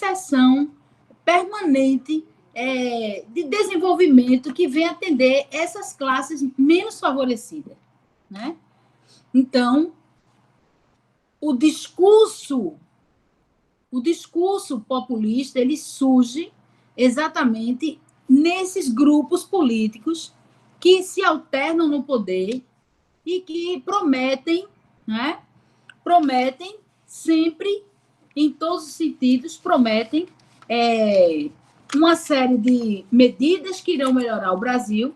inserção permanente de desenvolvimento que vem atender essas classes menos favorecidas, né? Então, o discurso populista, ele surge exatamente nesses grupos políticos que se alternam no poder e que prometem, né? Prometem sempre, em todos os sentidos, prometem uma série de medidas que irão melhorar o Brasil,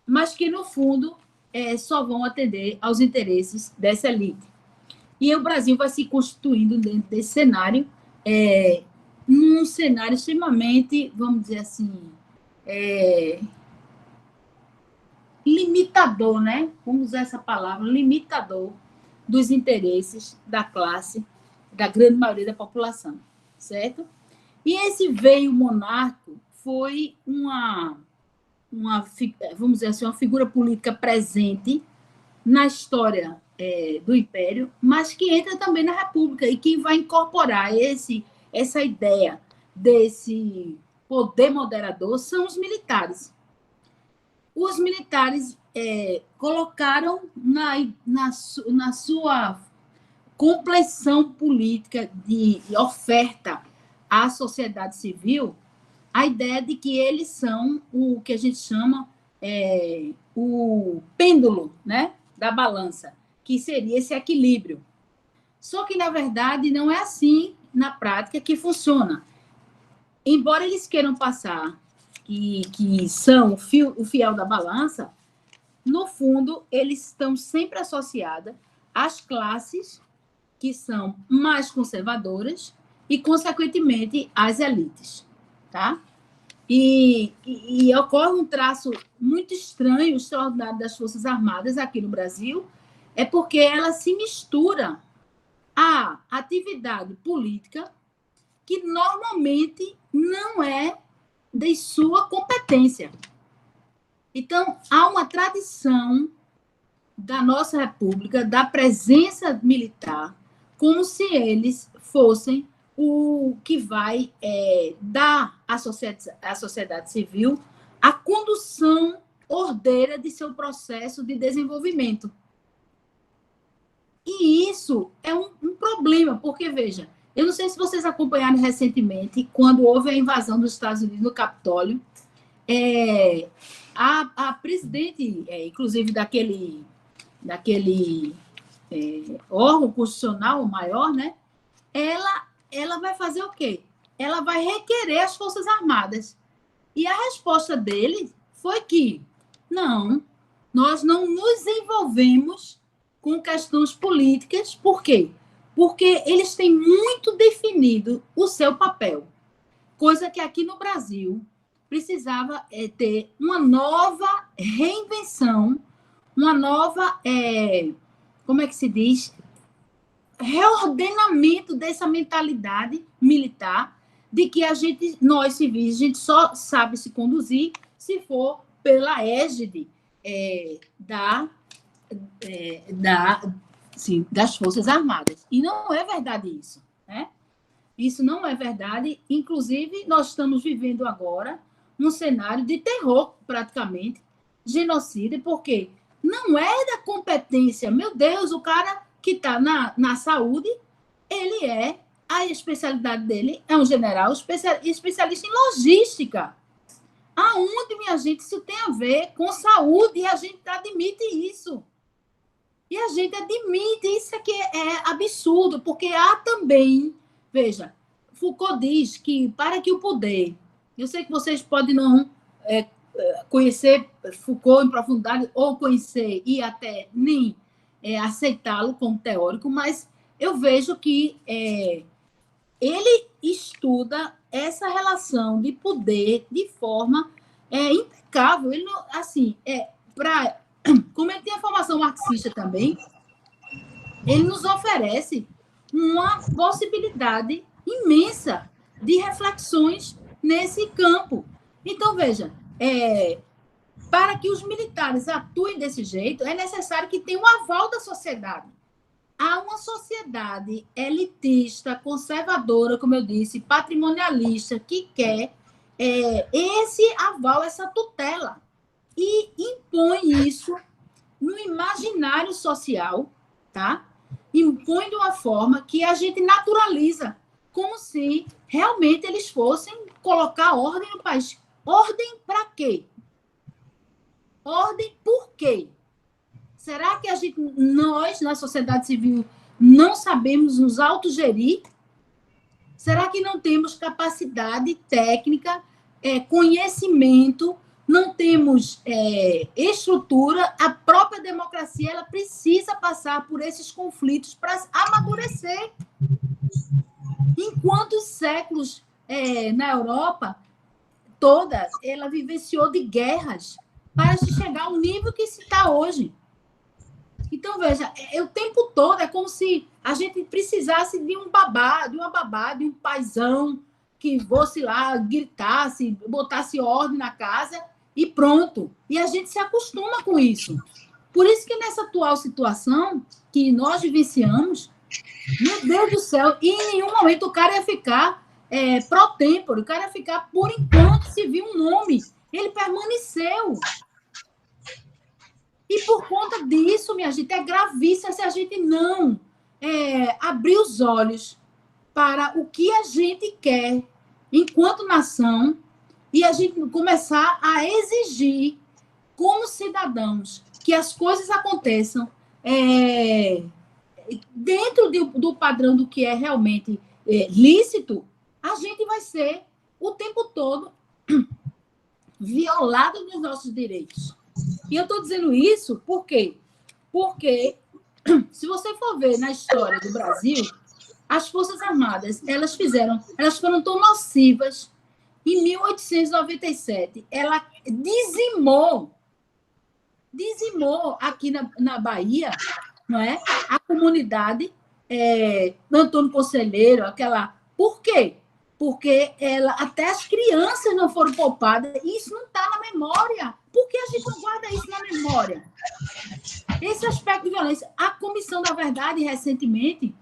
mas que, no fundo, só vão atender aos interesses dessa elite. E o Brasil vai se constituindo dentro desse cenário, num cenário extremamente, vamos dizer assim, limitador, né? Vamos usar essa palavra, limitador dos interesses da classe, da grande maioria da população, certo? E esse veio monarco foi vamos dizer assim, uma figura política presente na história do Império, mas que entra também na República e que vai incorporar essa ideia desse poder moderador são os militares. Os militares colocaram na sua compleição política de oferta à sociedade civil a ideia de que eles são o que a gente chama o pêndulo, né, da balança, que seria esse equilíbrio. Só que, na verdade, não é assim na prática que funciona. Embora eles queiram passar que são o fiel da balança, no fundo, eles estão sempre associados às classes que são mais conservadoras e, consequentemente, às elites, tá? E ocorre um traço muito estranho, extraordinário das Forças Armadas aqui no Brasil, é porque ela se mistura à atividade política que normalmente não é de sua competência. Então, há uma tradição da nossa República, da presença militar, como se eles fossem o que vai dar à sociedade civil a condução ordeira de seu processo de desenvolvimento. E isso é um problema, porque, veja, eu não sei se vocês acompanharam recentemente, quando houve a invasão dos Estados Unidos no Capitólio, a presidente, inclusive daquele órgão constitucional maior, né, ela vai fazer o quê? Ela vai requerer as Forças Armadas. E a resposta dele foi que, não, nós não nos envolvemos com questões políticas. Por quê? Porque eles têm muito definido o seu papel. Coisa que aqui no Brasil precisava ter uma nova reinvenção, uma nova, como é que se diz? Reordenamento dessa mentalidade militar de que nós civis, a gente só sabe se conduzir se for pela égide das Forças Armadas. E não é verdade isso, né? Isso não é verdade. Inclusive, nós estamos vivendo agora um cenário de terror, praticamente, genocida, porque não é da competência. Meu Deus, o cara que está na saúde, a especialidade dele é um general especialista em logística. Aonde, minha gente, isso tem a ver com saúde? E a gente admite isso. E a gente admite isso, que é absurdo, porque há também, veja, Foucault diz que para que o poder, eu sei que vocês podem não conhecer Foucault em profundidade, ou conhecer e até nem aceitá-lo como teórico, mas eu vejo que ele estuda essa relação de poder de forma impecável. Ele não, assim, como ele tem a formação marxista também, ele nos oferece uma possibilidade imensa de reflexões nesse campo. Então, veja, para que os militares atuem desse jeito, é necessário que tenha um aval da sociedade. há uma sociedade elitista, conservadora, como eu disse, patrimonialista, que quer esse aval, essa tutela, e impõe isso no imaginário social, tá? Impõe de uma forma que a gente naturaliza, como se realmente eles fossem colocar ordem no país. Ordem para quê? Ordem por quê? Será que nós, na sociedade civil, não sabemos nos autogerir? Será que não temos capacidade técnica, conhecimento, não temos estrutura? A própria democracia ela precisa passar por esses conflitos para amadurecer. Em quantos séculos na Europa toda ela vivenciou de guerras para se chegar ao nível que se está hoje? Então, veja, o tempo todo é como se a gente precisasse de um babá, de uma babá, de um paizão que fosse lá, gritasse, botasse ordem na casa e pronto. E a gente se acostuma com isso. Por isso que nessa atual situação que nós vivenciamos, meu Deus do céu, e em nenhum momento o cara ia ficar pro tempore, o cara ia ficar por enquanto se viu um nome. Ele permaneceu. E por conta disso, minha gente, é gravíssimo se a gente não abrir os olhos para o que a gente quer enquanto nação e a gente começar a exigir, como cidadãos, que as coisas aconteçam dentro do padrão do que é realmente lícito, a gente vai ser o tempo todo violado nos nossos direitos. E eu estou dizendo isso por quê? Porque, se você for ver na história do Brasil, as Forças Armadas, elas foram tão nocivas. Em 1897, ela dizimou aqui na Bahia, não é? A comunidade Antônio Conselheiro, aquela... Por quê? Porque até as crianças não foram poupadas, e isso não está na memória. Por que a gente não guarda isso na memória? Esse aspecto de violência. A Comissão da Verdade, recentemente,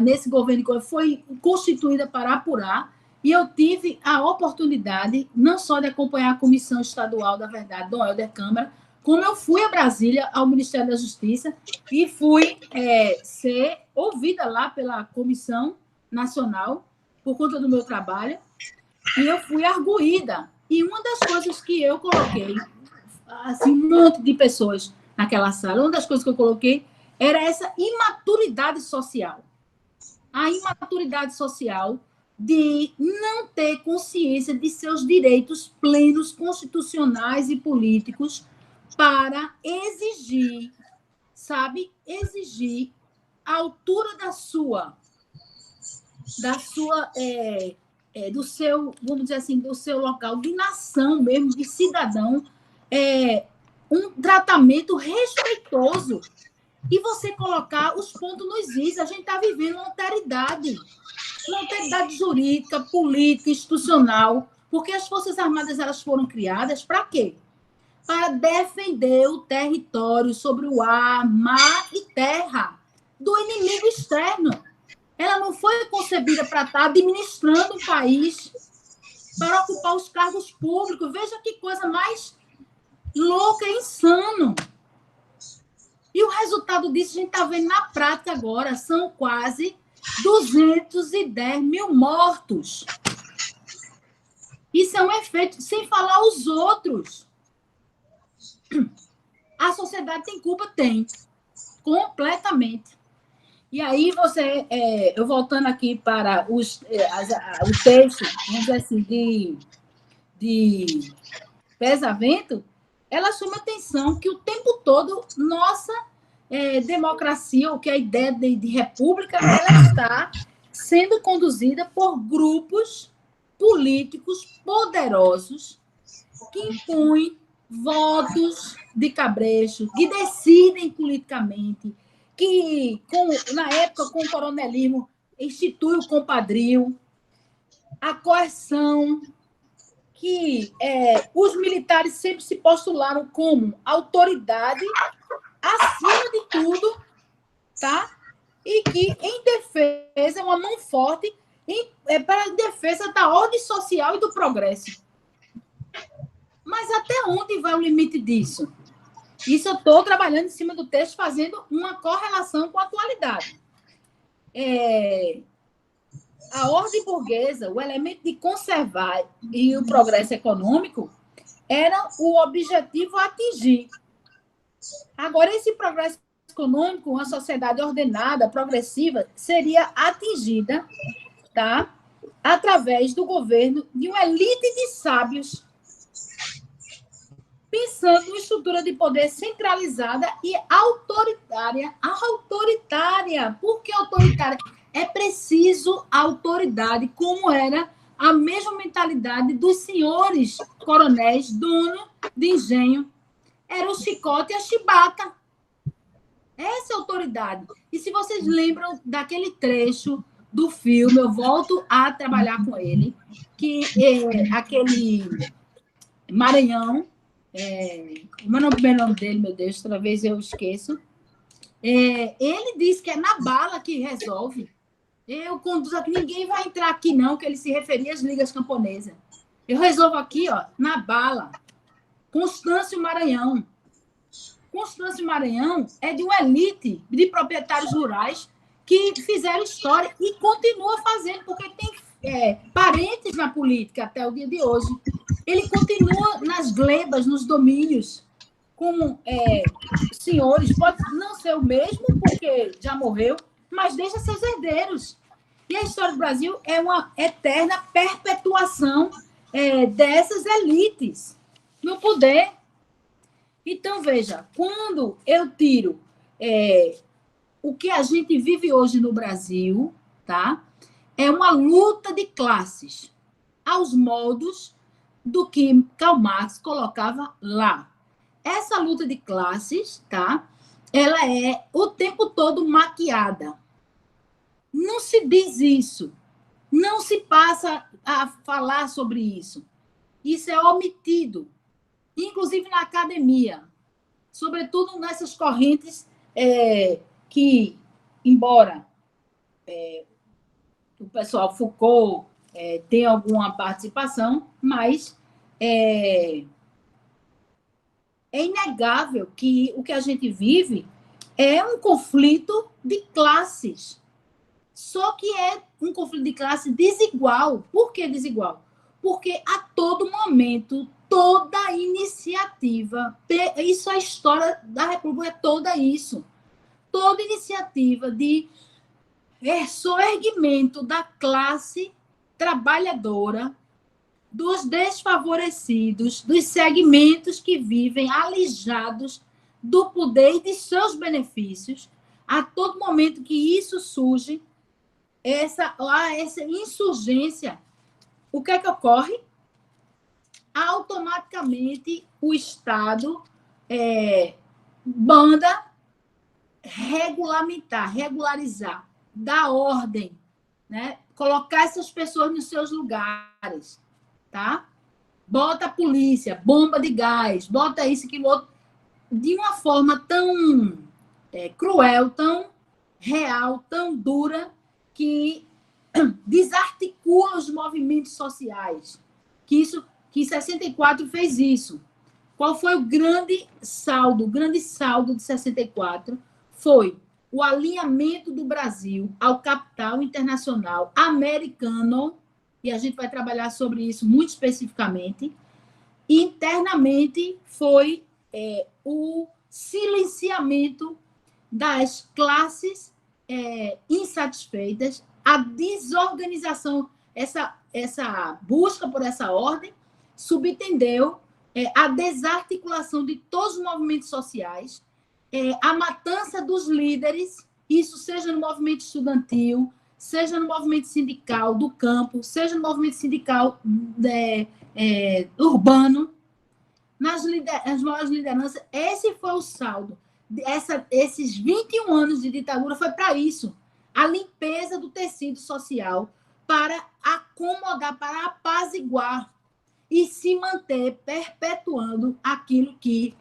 nesse governo, foi constituída para apurar, e eu tive a oportunidade, não só de acompanhar a Comissão Estadual da Verdade, Dom Helder Câmara, como eu fui a Brasília, ao Ministério da Justiça, e fui ser ouvida lá pela Comissão Nacional, por conta do meu trabalho, e eu fui arguída. E uma das coisas que eu coloquei, assim, um monte de pessoas naquela sala, uma das coisas que eu coloquei era essa imaturidade social. A imaturidade social de não ter consciência de seus direitos plenos, constitucionais e políticos para exigir, sabe, exigir a altura do seu, vamos dizer assim, do seu local de nação mesmo, de cidadão, um tratamento respeitoso. E você colocar os pontos nos is. A gente está vivendo uma alteridade jurídica, política, institucional, porque as Forças Armadas elas foram criadas para quê? Para defender o território sobre o ar, mar e terra do inimigo externo. Ela não foi concebida para estar administrando o país, para ocupar os cargos públicos. Veja que coisa mais louca e insano. E o resultado disso a gente está vendo na prática agora. São quase 210 mil mortos. Isso é um efeito, sem falar os outros. A sociedade tem culpa? Tem. Completamente. E aí você, eu voltando aqui para o texto, vamos dizer assim, de Pesavento, ela chama atenção que o tempo todo nossa democracia, ou que a ideia de república, ela está sendo conduzida por grupos políticos poderosos que impõem votos de cabresto, que decidem politicamente, que, na época, com o coronelismo, institui o compadrio, a coerção, que os militares sempre se postularam como autoridade acima de tudo, tá? e que, em defesa, uma mão forte para a defesa da ordem social e do progresso. Mas até onde vai o limite disso? Isso eu estou trabalhando em cima do texto, fazendo uma correlação com a atualidade. A ordem burguesa, o elemento de conservar e o progresso econômico era o objetivo a atingir. Agora, esse progresso econômico, uma sociedade ordenada, progressiva, seria atingida, tá, através do governo de uma elite de sábios, pensando em uma estrutura de poder centralizada e autoritária. Autoritária. Por que autoritária? É preciso autoridade, como era a mesma mentalidade dos senhores coronéis, dono de engenho. Era o chicote e a chibata. Essa é a autoridade. E se vocês lembram daquele trecho do filme, eu volto a trabalhar com ele, que é aquele Maranhão, como é o nome dele, meu Deus, toda vez eu esqueço. Ele diz que é na bala que resolve. Eu conduzo aqui, ninguém vai entrar aqui, não, que ele se referia às ligas camponesas. Eu resolvo aqui, ó, na bala. Constâncio Maranhão. Constâncio Maranhão é de uma elite de proprietários rurais que fizeram história e continua fazendo, porque tem parentes na política até o dia de hoje. Ele continua nas glebas, nos domínios, como senhores. Pode não ser o mesmo, porque já morreu, mas deixa seus herdeiros. E a história do Brasil é uma eterna perpetuação dessas elites no poder. Então, veja, quando eu tiro o que a gente vive hoje no Brasil, tá? É uma luta de classes, aos moldos do que Karl Marx colocava lá. Essa luta de classes, tá? Ela é o tempo todo maquiada. Não se diz isso. Não se passa a falar sobre isso. Isso é omitido, inclusive na academia, sobretudo nessas correntes que, embora o pessoal Foucault tenha alguma participação, mas é inegável que o que a gente vive é um conflito de classes. Só que é um conflito de classe desigual. Por que desigual? Porque a todo momento, toda iniciativa, isso é a história da República, é toda isso. Toda iniciativa de soerguimento da classe trabalhadora, dos desfavorecidos, dos segmentos que vivem alijados do poder e de seus benefícios, a todo momento que isso surge, essa insurgência, o que é que ocorre? Automaticamente o Estado manda regulamentar, regularizar, dar ordem, né? Colocar essas pessoas nos seus lugares, tá? Bota a polícia, bomba de gás, bota isso, aquilo outro, de uma forma tão cruel, tão real, tão dura, que desarticula os movimentos sociais. Que 64 fez isso. Qual foi o grande saldo? O grande saldo de 64 foi o alinhamento do Brasil ao capital internacional americano, e a gente vai trabalhar sobre isso muito especificamente. E internamente foi o silenciamento das classes insatisfeitas, a desorganização, essa busca por essa ordem subtendeu a desarticulação de todos os movimentos sociais, a matança dos líderes, isso seja no movimento estudantil, seja no movimento sindical do campo, seja no movimento sindical urbano, nas maiores lideranças. Esse foi o saldo. Esses 21 anos de ditadura foi para isso. A limpeza do tecido social, para acomodar, para apaziguar e se manter perpetuando aquilo que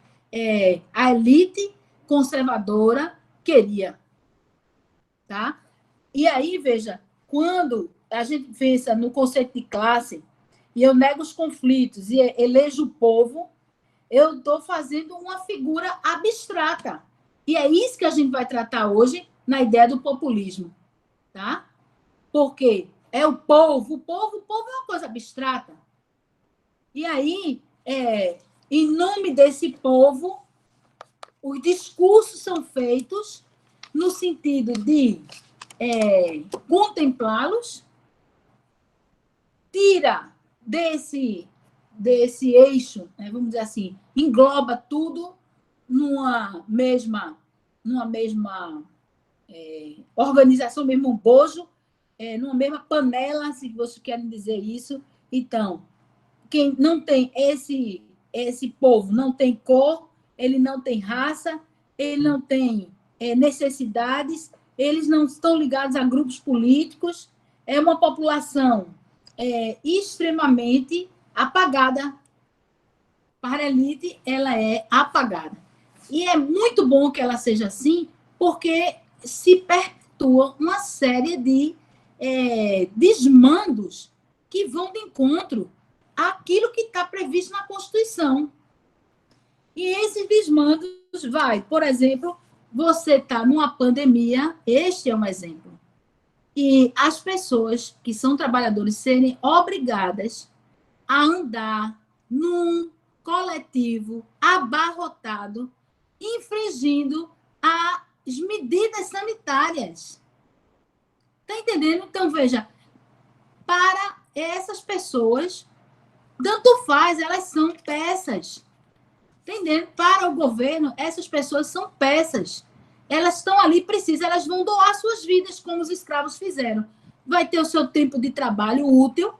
a elite conservadora queria. tá? E aí, veja, quando a gente pensa no conceito de classe, e eu nego os conflitos e elejo o povo, eu estou fazendo uma figura abstrata. E é isso que a gente vai tratar hoje na ideia do populismo, tá? Porque é o povo é uma coisa abstrata. E aí, em nome desse povo, os discursos são feitos no sentido de contemplá-los, tira desse eixo, né, vamos dizer assim, engloba tudo numa mesma organização, mesmo bojo, numa mesma panela, se você quer dizer isso. Então, quem não tem esse povo não tem cor, ele não tem raça, ele não tem necessidades, eles não estão ligados a grupos políticos, é uma população extremamente apagada. Para a elite, ela é apagada. E é muito bom que ela seja assim, porque se perpetua uma série de desmandos que vão de encontro àquilo que está previsto na Constituição. E esses desmandos vai, por exemplo, você está numa pandemia, este é um exemplo, e as pessoas que são trabalhadores serem obrigadas a andar num coletivo abarrotado, infringindo as medidas sanitárias. Está entendendo? Então, veja, para essas pessoas, tanto faz, elas são peças. Entendendo? Para o governo, essas pessoas são peças. Elas estão ali, precisam, elas vão doar suas vidas, como os escravos fizeram. Vai ter o seu tempo de trabalho útil,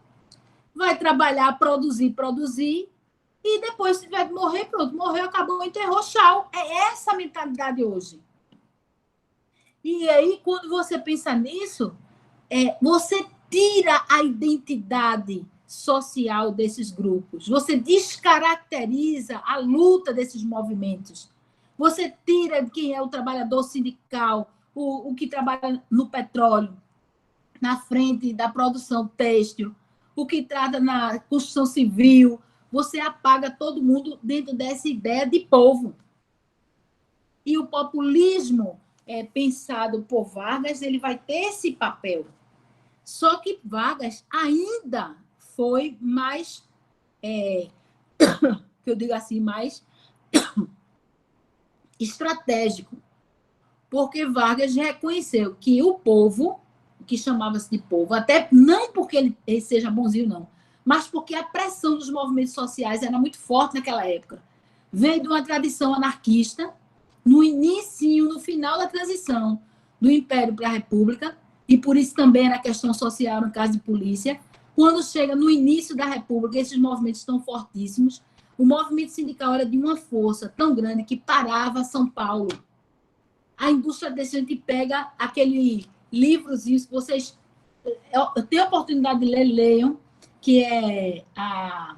vai trabalhar, produzir, e depois, se tiver de morrer, pronto, morreu, acabou, enterrou, tchau. É essa a mentalidade hoje. E aí, quando você pensa nisso, você tira a identidade social desses grupos, você descaracteriza a luta desses movimentos, você tira quem é o trabalhador sindical, o que trabalha no petróleo, na frente da produção têxtil, o que trata na construção civil, você apaga todo mundo dentro dessa ideia de povo. E o populismo pensado por Vargas, ele vai ter esse papel. Só que Vargas ainda foi mais, que eu digo assim, mais estratégico, porque Vargas reconheceu que o povo, que chamava-se de povo, até não porque ele seja bonzinho, não, mas porque a pressão dos movimentos sociais era muito forte naquela época. Veio de uma tradição anarquista, no início, no final da transição do Império para a República, e por isso também era questão social no caso de polícia. Quando chega no início da República, esses movimentos estão fortíssimos. O movimento sindical era de uma força tão grande que parava São Paulo. A indústria desse, a gente pega aquele livrozinho, se vocês têm a oportunidade de ler, leiam, que é a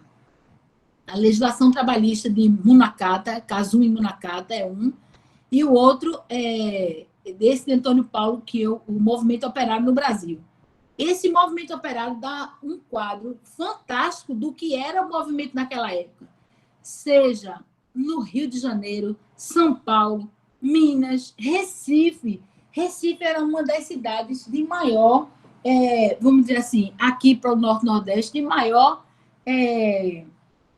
legislação trabalhista de Munakata, Kazumi Munakata é um, e o outro é desse de Antônio Paulo, que é o movimento operário no Brasil. Esse movimento operário dá um quadro fantástico do que era o movimento naquela época, seja no Rio de Janeiro, São Paulo, Minas, Recife. Recife era uma das cidades de maior, vamos dizer assim, aqui para o Norte-Nordeste, de maior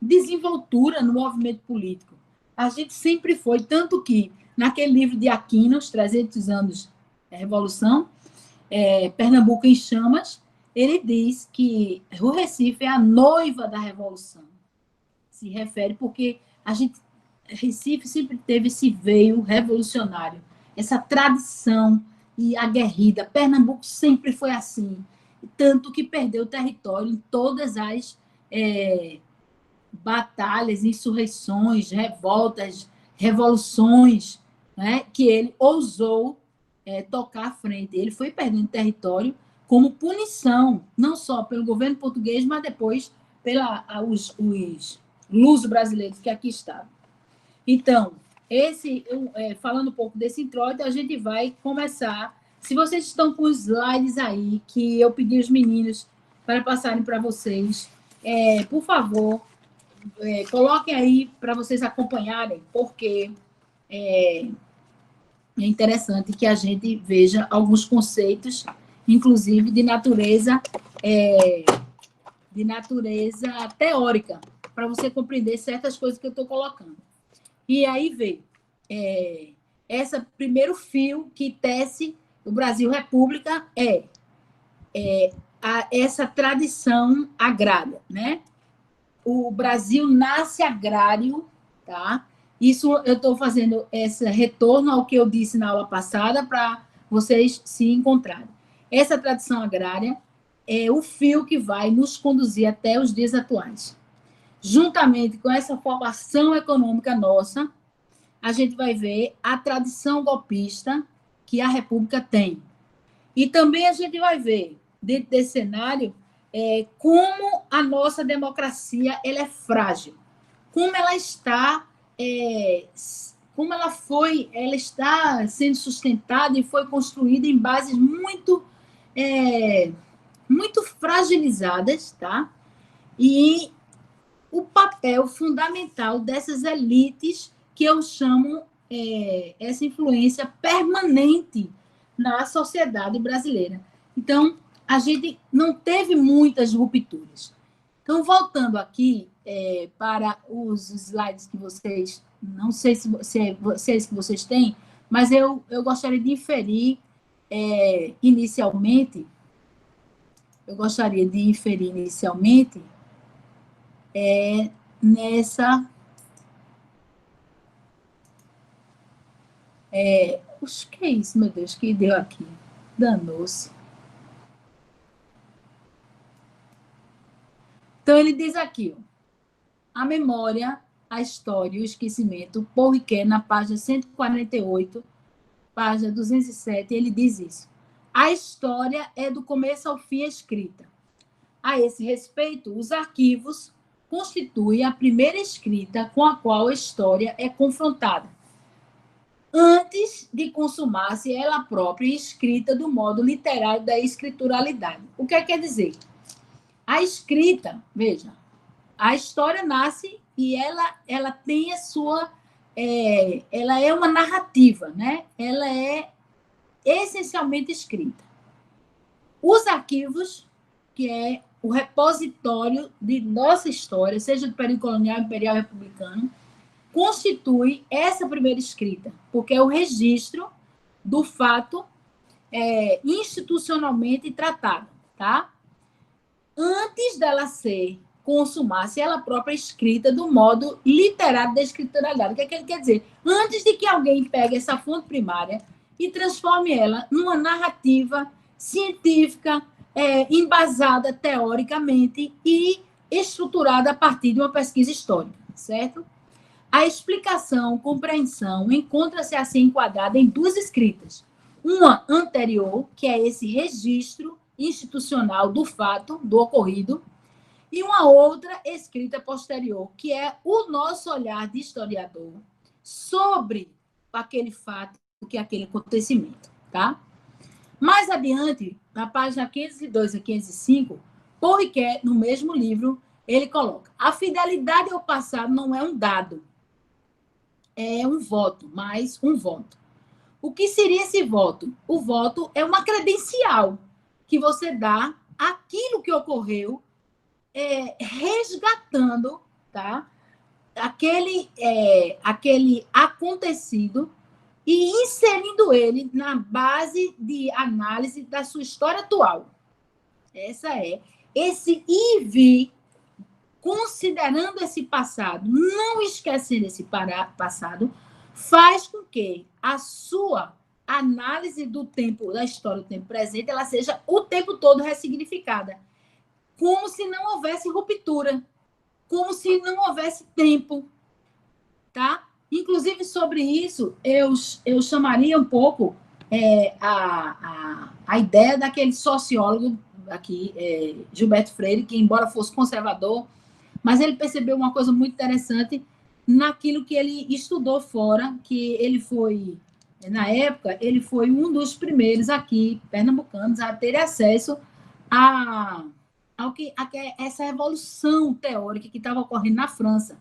desenvoltura no movimento político. A gente sempre foi, tanto que naquele livro de Aquino, Os 300 anos da Revolução, Pernambuco em Chamas, ele diz que o Recife é a noiva da Revolução. Se refere porque Recife sempre teve esse veio revolucionário, essa tradição e aguerrida. Pernambuco sempre foi assim, tanto que perdeu território em todas as batalhas, insurreições, revoltas, revoluções, né, que ele ousou tocar à frente. Ele foi perdendo território como punição, não só pelo governo português, mas depois pelos luso-brasileiros que aqui estavam. Então, falando um pouco desse introito, a gente vai começar Se vocês estão com os slides aí, que eu pedi aos meninos para passarem para vocês, por favor, coloquem aí para vocês acompanharem, porque é interessante que a gente veja alguns conceitos, inclusive de natureza teórica, para você compreender certas coisas que eu estou colocando. E aí vê, esse primeiro fio que tece o Brasil República essa tradição agrária, né? O Brasil nasce agrário, tá? Isso eu estou fazendo esse retorno ao que eu disse na aula passada para vocês se encontrarem. Essa tradição agrária é o fio que vai nos conduzir até os dias atuais. Juntamente com essa formação econômica nossa, a gente vai ver a tradição golpista que a República tem. E também a gente vai ver, dentro desse cenário, como a nossa democracia ela é frágil, como ela está, ela está sendo sustentada e foi construída em bases muito fragilizadas, tá? E o papel fundamental dessas elites que eu chamo essa influência permanente na sociedade brasileira. Então, a gente não teve muitas rupturas. Então, voltando aqui para os slides que vocês, não sei se é vocês que vocês têm, mas eu gostaria de inferir inicialmente, nessa... o que é isso, meu Deus, que deu aqui? Danou-se. Então, ele diz aqui, ó, a memória, a história e o esquecimento, Paul Ricoeur, na página 148, página 207, ele diz isso. A história é do começo ao fim escrita. A esse respeito, os arquivos constituem a primeira escrita com a qual a história é confrontada, antes de consumar-se ela própria escrita do modo literário da escrituralidade. O que quer dizer? A escrita, veja, a história nasce e ela tem a sua... ela é uma narrativa, né? Ela é essencialmente escrita. Os arquivos, que é o repositório de nossa história, seja do período colonial, imperial, republicano, constitui essa primeira escrita, porque é o registro do fato institucionalmente tratado, tá? Antes dela ser consumar-se ela própria escrita do modo literário da escrituralidade. O que é que ele quer dizer? Antes de que alguém pegue essa fonte primária e transforme ela numa narrativa científica, embasada teoricamente e estruturada a partir de uma pesquisa histórica, certo? A explicação, compreensão, encontra-se assim enquadrada em duas escritas. Uma anterior, que é esse registro institucional do fato, do ocorrido, e uma outra escrita posterior, que é o nosso olhar de historiador sobre aquele fato, que é aquele acontecimento, tá? Mais adiante, na página 502 a 505, Paul Ricoeur, no mesmo livro, ele coloca: a fidelidade ao passado não é um dado, é um voto, mais um voto. O que seria esse voto? O voto é uma credencial que você dá àquilo que ocorreu, resgatando, tá? aquele acontecido e inserindo ele na base de análise da sua história atual. Esse ir e vir, considerando esse passado, não esquecendo esse passado, faz com que a sua análise do tempo, da história do tempo presente, ela seja o tempo todo ressignificada, como se não houvesse ruptura, como se não houvesse tempo, tá? Inclusive, sobre isso, eu chamaria um pouco a ideia daquele sociólogo aqui, Gilberto Freire, que, embora fosse conservador, mas ele percebeu uma coisa muito interessante naquilo que ele estudou fora, que ele foi Na época, ele foi um dos primeiros aqui, pernambucanos, a ter acesso a essa revolução teórica que estava ocorrendo na França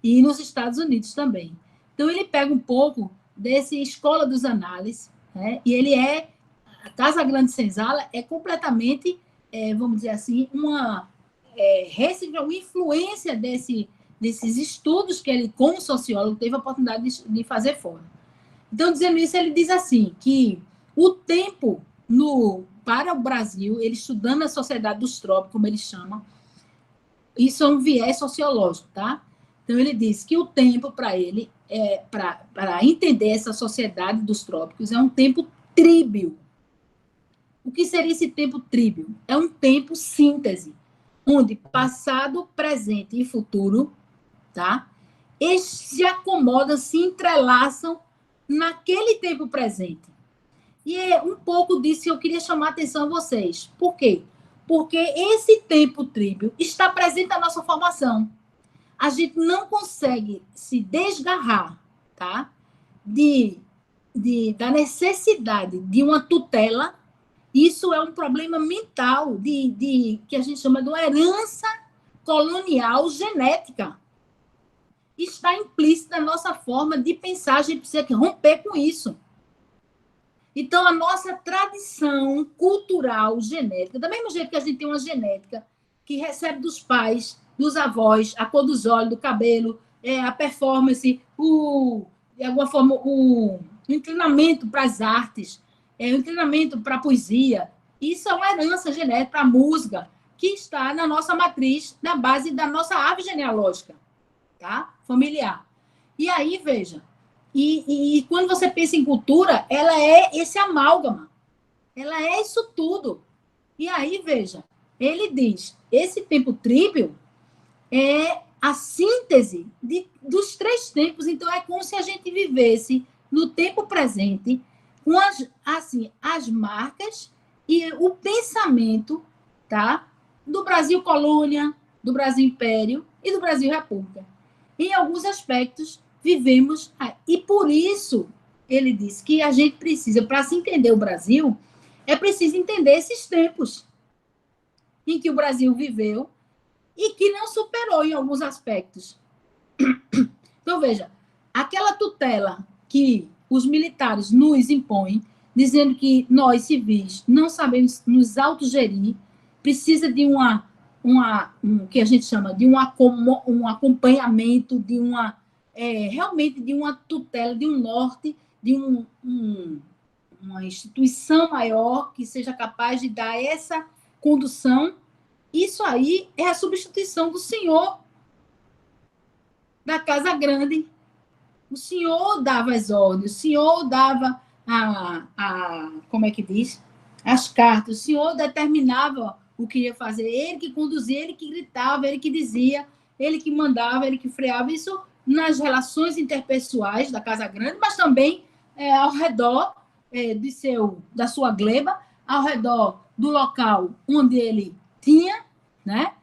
e nos Estados Unidos também. Então, ele pega um pouco desse Escola dos Análises, né? E ele a Casa Grande Senzala é completamente, vamos dizer assim, uma influência desses estudos que ele, como sociólogo, teve a oportunidade de fazer fora. Então, dizendo isso, ele diz assim, que o tempo para o Brasil, ele estudando a sociedade dos trópicos, como ele chama, isso é um viés sociológico, tá? Então, ele diz que o tempo para ele, para entender essa sociedade dos trópicos, é um tempo tríbio. O que seria esse tempo tríbio? É um tempo síntese, onde passado, presente e futuro, tá? Eles se acomodam, se entrelaçam naquele tempo presente. E é um pouco disso que eu queria chamar a atenção a vocês. Por quê? Porque esse tempo tríbio está presente na nossa formação. A gente não consegue se desgarrar, tá? Da necessidade de uma tutela. Isso é um problema mental que a gente chama de uma herança colonial genética. Está implícita na nossa forma de pensar, a gente precisa romper com isso. Então, a nossa tradição cultural genética, do mesmo jeito que a gente tem uma genética que recebe dos pais, dos avós, a cor dos olhos, do cabelo, a performance, de alguma forma, o inclinamento para as artes, o inclinamento para a poesia, isso é uma herança genética para a música, que está na nossa matriz, na base da nossa árvore genealógica, tá? Familiar. E aí, veja, e quando você pensa em cultura, ela é esse amálgama. Ela é isso tudo. E aí, veja, ele diz, esse tempo tríbio é a síntese dos três tempos. Então, é como se a gente vivesse no tempo presente com as marcas e o pensamento, tá? Do Brasil colônia, do Brasil império e do Brasil república. Em alguns aspectos, vivemos. E por isso, ele diz que a gente precisa, para se entender o Brasil, é preciso entender esses tempos em que o Brasil viveu e que não superou em alguns aspectos. Então, veja, aquela tutela que os militares nos impõem, dizendo que nós, civis, não sabemos nos autogerir, precisa de que a gente chama de um acompanhamento, de realmente de uma tutela, de um norte, de uma instituição maior que seja capaz de dar essa condução. Isso aí é a substituição do senhor da Casa Grande. O senhor dava as ordens, o senhor dava como é que diz? As cartas, o senhor determinava o que ia fazer, ele que conduzia, ele que gritava, ele que dizia, ele que mandava, ele que freava. Isso nas relações interpessoais da Casa Grande, mas também ao redor da sua gleba, ao redor do local onde ele tinha, né,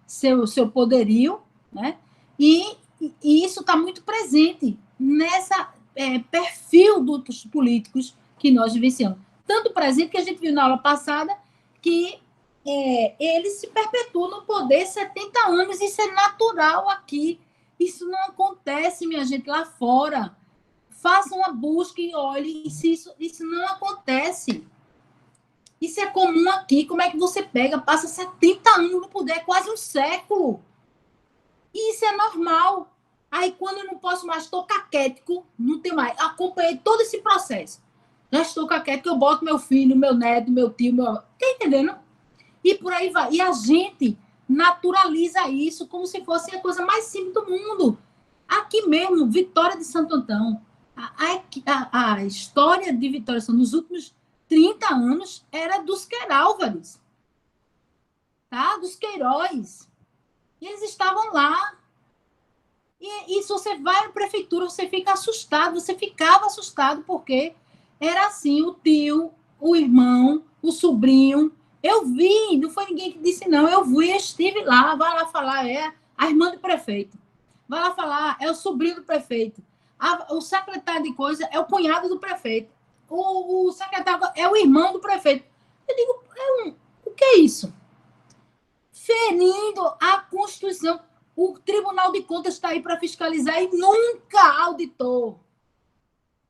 seu poderio, né, e isso está muito presente nessa perfil dos políticos que nós vivenciamos. Tanto presente que a gente viu na aula passada que eles se perpetuam no poder 70 anos, isso é natural aqui. Isso não acontece, minha gente, lá fora. Façam uma busca e olhem se isso não acontece. Isso é comum aqui. Como é que você passa 70 anos no poder, quase um século? E isso é normal. Aí, quando eu não posso mais, estou caquético, não tenho mais. Acompanhei todo esse processo. Já estou caquético, eu boto meu filho, meu neto, meu tio, Tá entendendo? E por aí vai. E a gente naturaliza isso como se fosse a coisa mais simples do mundo. Aqui mesmo, Vitória de Santo Antão. A história de Vitória de Santo Antão nos últimos 30 anos era dos Querálvares, tá? Dos Queiroz. E eles estavam lá. E se você vai à prefeitura, você fica assustado. Você ficava assustado porque era assim, o tio, o irmão, o sobrinho. Eu vi, não foi ninguém que disse não. Eu estive lá, vai lá falar, a irmã do prefeito. Vai lá falar, é o sobrinho do prefeito. O secretário de coisa é o cunhado do prefeito. O secretário é o irmão do prefeito. Eu digo, o que é isso? Ferindo a Constituição. O Tribunal de Contas está aí para fiscalizar e nunca auditou.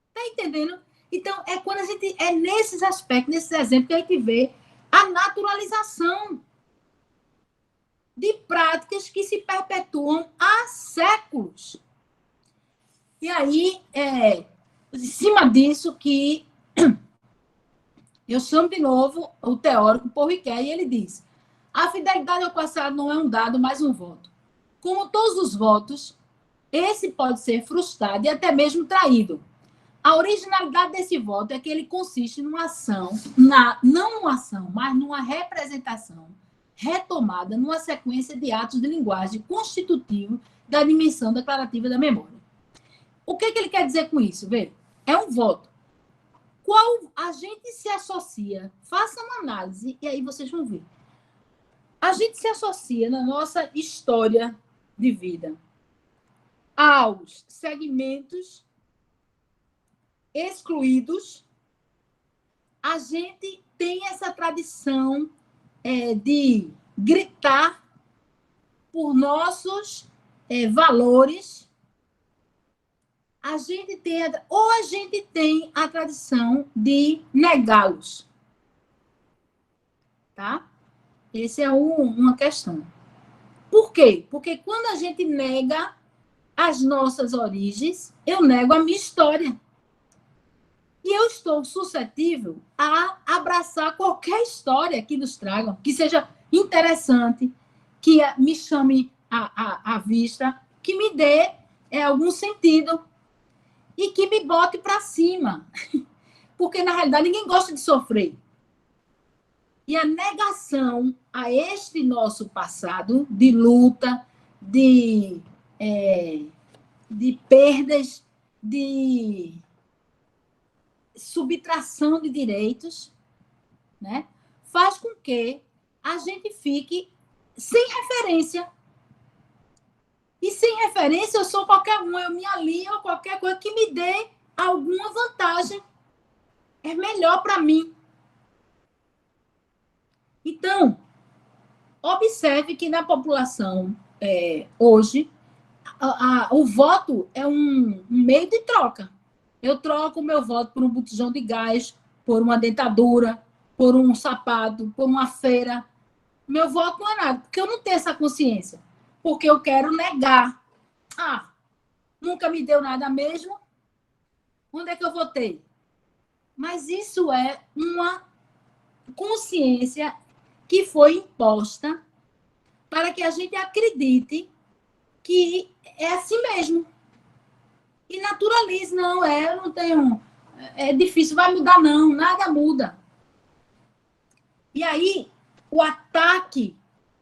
Está entendendo? Então, é quando a gente. É nesses aspectos, nesses exemplos, que a gente vê a naturalização de práticas que se perpetuam há séculos. E aí, em cima disso, que eu chamo de novo o teórico Paul Ricoeur, e ele diz: a fidelidade ao passado não é um dado, mas um voto. Como todos os votos, esse pode ser frustrado e até mesmo traído. A originalidade desse voto é que ele consiste numa ação, não numa ação, mas numa representação retomada numa sequência de atos de linguagem constitutivo da dimensão declarativa da memória. O que ele quer dizer com isso? Vê, é um voto. Qual a gente se associa? Faça uma análise e aí vocês vão ver. A gente se associa na nossa história de vida aos segmentos excluídos. A gente tem essa tradição de gritar por nossos valores. A gente tem a tradição de negá-los. Tá? Essa é uma questão. Por quê? Porque quando a gente nega as nossas origens, eu nego a minha história. E eu estou suscetível a abraçar qualquer história que nos tragam, que seja interessante, que me chame à vista, que me dê algum sentido e que me bote para cima. Porque, na realidade, ninguém gosta de sofrer. E a negação a este nosso passado de luta, de perdas, de subtração de direitos, né, faz com que a gente fique sem referência. E sem referência, eu sou qualquer um, eu me alio a qualquer coisa que me dê alguma vantagem. É melhor para mim. Então, observe que na população hoje, o voto é um meio de troca. Eu troco o meu voto por um botijão de gás, por uma dentadura, por um sapato, por uma feira. Meu voto não é nada, porque eu não tenho essa consciência. Porque eu quero negar. Nunca me deu nada mesmo. Onde é que eu votei? Mas isso é uma consciência que foi imposta para que a gente acredite que é assim mesmo. E naturalize, não, eu não tenho... É difícil, vai mudar não, nada muda. E aí, o ataque,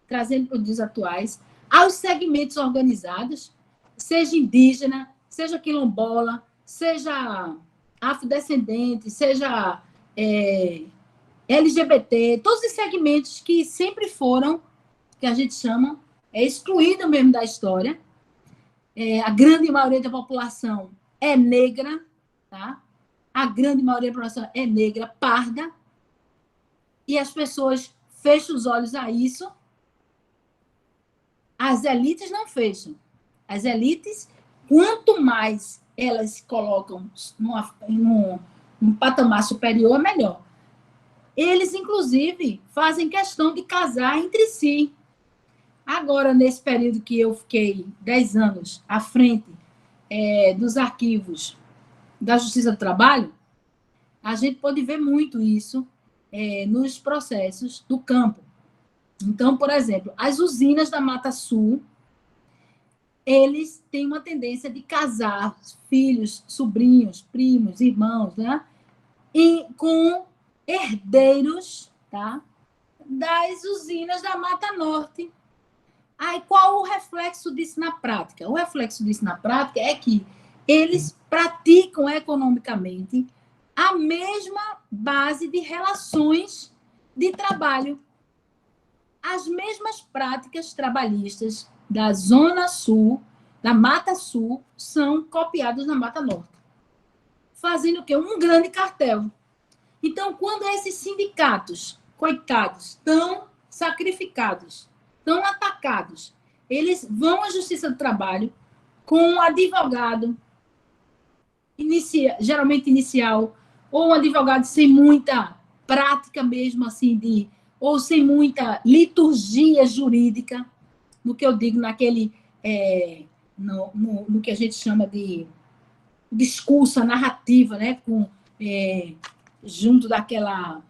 trazendo para os dias atuais, aos segmentos organizados, seja indígena, seja quilombola, seja afrodescendente, seja LGBT, todos os segmentos que sempre foram, que a gente chama, excluídos mesmo da história. A grande maioria da população é negra, tá? A grande maioria da população é negra, parda, e as pessoas fecham os olhos a isso. As elites não fecham. As elites, quanto mais elas se colocam num patamar superior, melhor. Eles, inclusive, fazem questão de casar entre si. Agora, nesse período que eu fiquei 10 anos à frente dos arquivos da Justiça do Trabalho, a gente pode ver muito isso nos processos do campo. Então, por exemplo, as usinas da Mata Sul, eles têm uma tendência de casar filhos, sobrinhos, primos, irmãos, né? Com herdeiros, tá? Das usinas da Mata Norte. Aí, qual o reflexo disso na prática? O reflexo disso na prática é que eles praticam economicamente a mesma base de relações de trabalho. As mesmas práticas trabalhistas da Zona Sul da Mata Sul são copiados na Mata Norte, fazendo o quê? Um grande cartel. Então, quando esses sindicatos, coitados, estão sacrificados, estão atacados, eles vão à Justiça do Trabalho com um advogado, geralmente inicial, ou um advogado sem muita prática mesmo, assim, ou sem muita liturgia jurídica, no que eu digo, naquele, no que a gente chama de discurso, a narrativa, né, junto daquela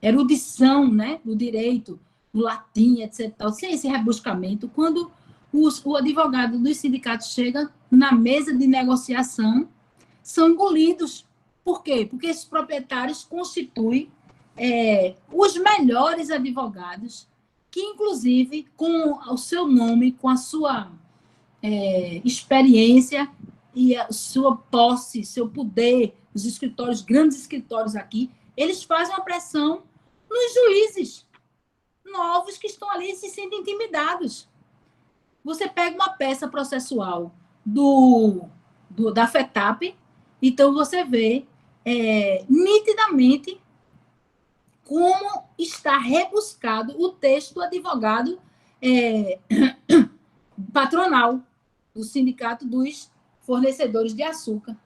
erudição, né, do direito, do latim, etc. Sem esse rebuscamento, quando o advogado dos sindicatos chega na mesa de negociação, são engolidos. Por quê? Porque esses proprietários constituem os melhores advogados, que, inclusive, com o seu nome, com a sua experiência e a sua posse, seu poder, os escritórios, grandes escritórios aqui, eles fazem uma pressão nos juízes novos que estão ali e se sentem intimidados. Você pega uma peça processual da FETAP, então você vê nitidamente como está rebuscado o texto do advogado patronal do Sindicato dos Fornecedores de Açúcar.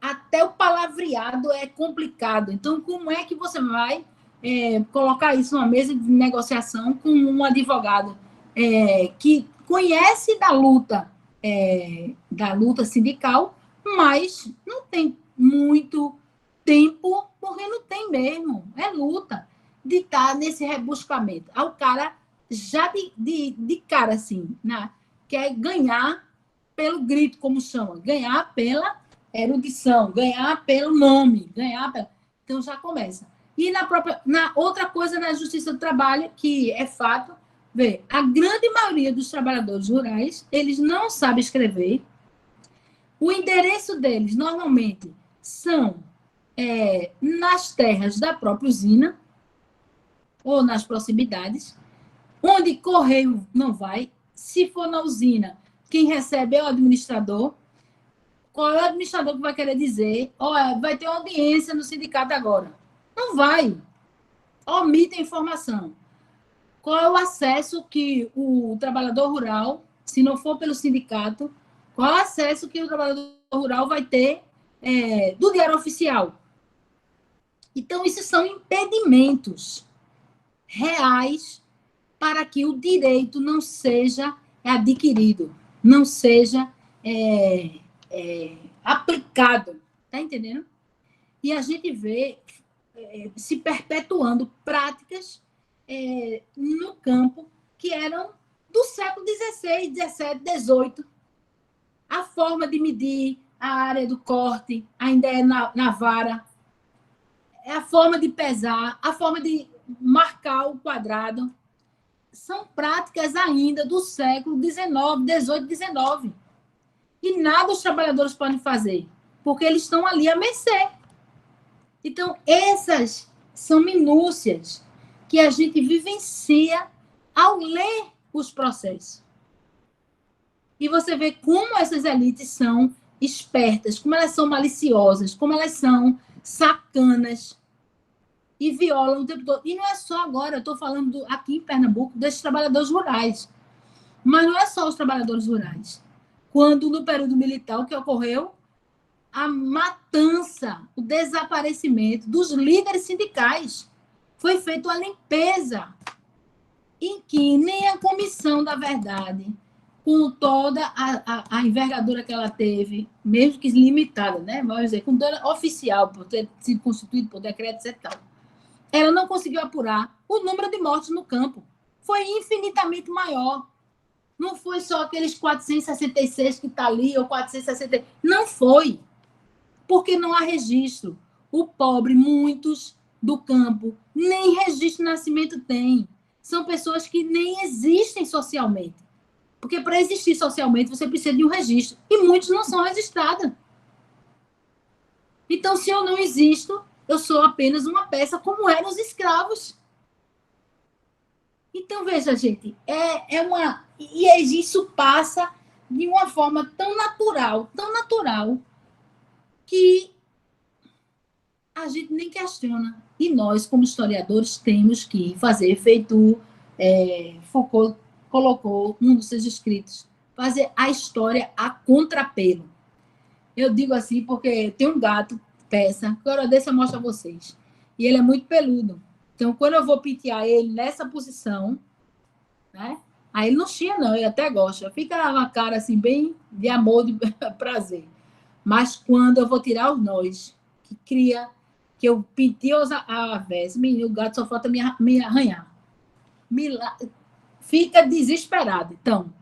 Até o palavreado é complicado. Então, como é que você vai colocar isso numa mesa de negociação com um advogado que conhece da luta sindical, mas não tem muito tempo, porque não tem mesmo, é luta, de estar nesse rebuscamento. Aí o cara, já de cara assim, quer ganhar pelo grito, como chama, ganhar pela erudição, ganhar pelo nome, então já começa. E na outra coisa, na Justiça do Trabalho, que é fato, a grande maioria dos trabalhadores rurais, eles não sabem escrever. O endereço deles, normalmente, são nas terras da própria usina, ou nas proximidades, onde correio não vai. Se for na usina, quem recebe é o administrador. Qual é o administrador que vai querer dizer, vai ter uma audiência no sindicato agora? Não vai. Omite a informação. Qual é o acesso que o trabalhador rural, se não for pelo sindicato, qual é o acesso que o trabalhador rural vai ter do Diário Oficial? Então, isso são impedimentos reais para que o direito não seja adquirido, não seja aplicado. Está entendendo? E a gente vê se perpetuando práticas no campo que eram do século XVI, XVII, XVIII. A forma de medir a área do corte ainda é na vara. É a forma de pesar, a forma de marcar o quadrado. São práticas ainda do século XIX, XVIII, XIX. E nada os trabalhadores podem fazer, porque eles estão ali à mercê. Então, essas são minúcias que a gente vivencia ao ler os processos. E você vê como essas elites são espertas, como elas são maliciosas, como elas são sacanas e violam o tempo todo. E não é só agora, eu estou falando aqui em Pernambuco desses trabalhadores rurais. Mas não é só os trabalhadores rurais. Quando, no período militar, o que ocorreu? A matança, o desaparecimento dos líderes sindicais. Foi feita uma limpeza em que nem a Comissão da Verdade, com toda a envergadura que ela teve, mesmo que limitada, né? Vamos dizer, com toda oficial, por ter sido constituído por decreto e tal, ela não conseguiu apurar o número de mortes no campo. Foi infinitamente maior. Não foi só aqueles 466 que está ali, ou 460. Não foi. Porque não há registro. O pobre, muitos do campo, nem registro de nascimento tem. São pessoas que nem existem socialmente. Porque para existir socialmente, você precisa de um registro. E muitos não são registrados. Então, se eu não existo, eu sou apenas uma peça, como eram os escravos. Então, veja, gente, E isso passa de uma forma tão natural, que a gente nem questiona. E nós, como historiadores, temos que fazer, feito Foucault colocou num dos seus escritos, fazer a história a contrapelo. Eu digo assim porque tem um gato, peça, que hora dessa eu mostro a vocês. E ele é muito peludo. Então, quando eu vou pentear ele nessa posição, né? Aí ele não chia, não, ele até gosta. Fica uma cara assim, bem de amor, de prazer. Mas quando eu vou tirar os nós, que cria, que eu pentei a vez, o gato só falta me arranhar. Fica desesperado. Então,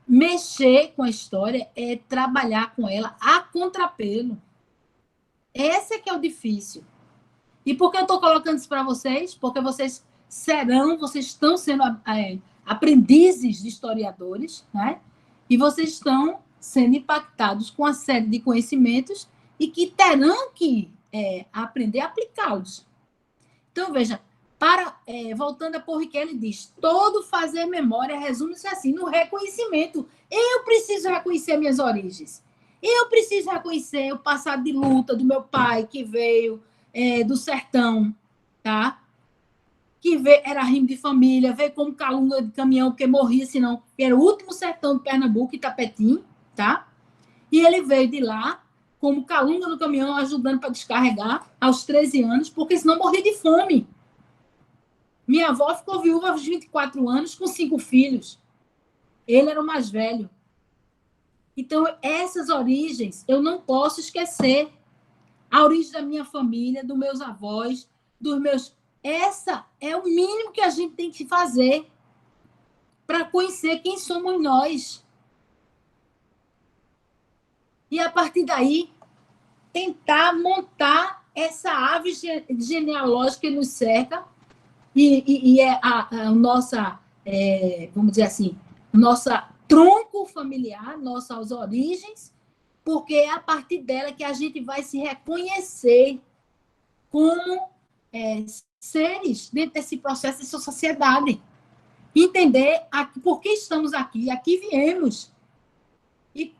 mexer com a história é trabalhar com ela a contrapelo. Esse é que é o difícil. E por que eu estou colocando isso para vocês? Porque vocês estão sendo aprendizes de historiadores, né? E vocês estão sendo impactados com uma série de conhecimentos e que terão que aprender a aplicá-los. Então, veja, voltando a Porriquet, ele diz, todo fazer memória resume-se assim, no reconhecimento. Eu preciso reconhecer minhas origens. Eu preciso reconhecer o passado de luta do meu pai, que veio do sertão, tá? Que era rimo de família, veio como calunga de caminhão, porque morria, senão era o último sertão de Pernambuco, Itapetim, tá? E ele veio de lá como calunga no caminhão, ajudando para descarregar aos 13 anos, porque senão morria de fome. Minha avó ficou viúva aos 24 anos, com 5 filhos. Ele era o mais velho. Então, essas origens eu não posso esquecer. A origem da minha família, dos meus avós, dos meus... Essa é o mínimo que a gente tem que fazer para conhecer quem somos nós. E, a partir daí, tentar montar essa ave genealógica que nos cerca e é a nossa, vamos dizer assim, nossa tronco familiar, nossas origens, porque é a partir dela que a gente vai se reconhecer como seres dentro desse processo dessa sociedade. Entender por que estamos aqui viemos. E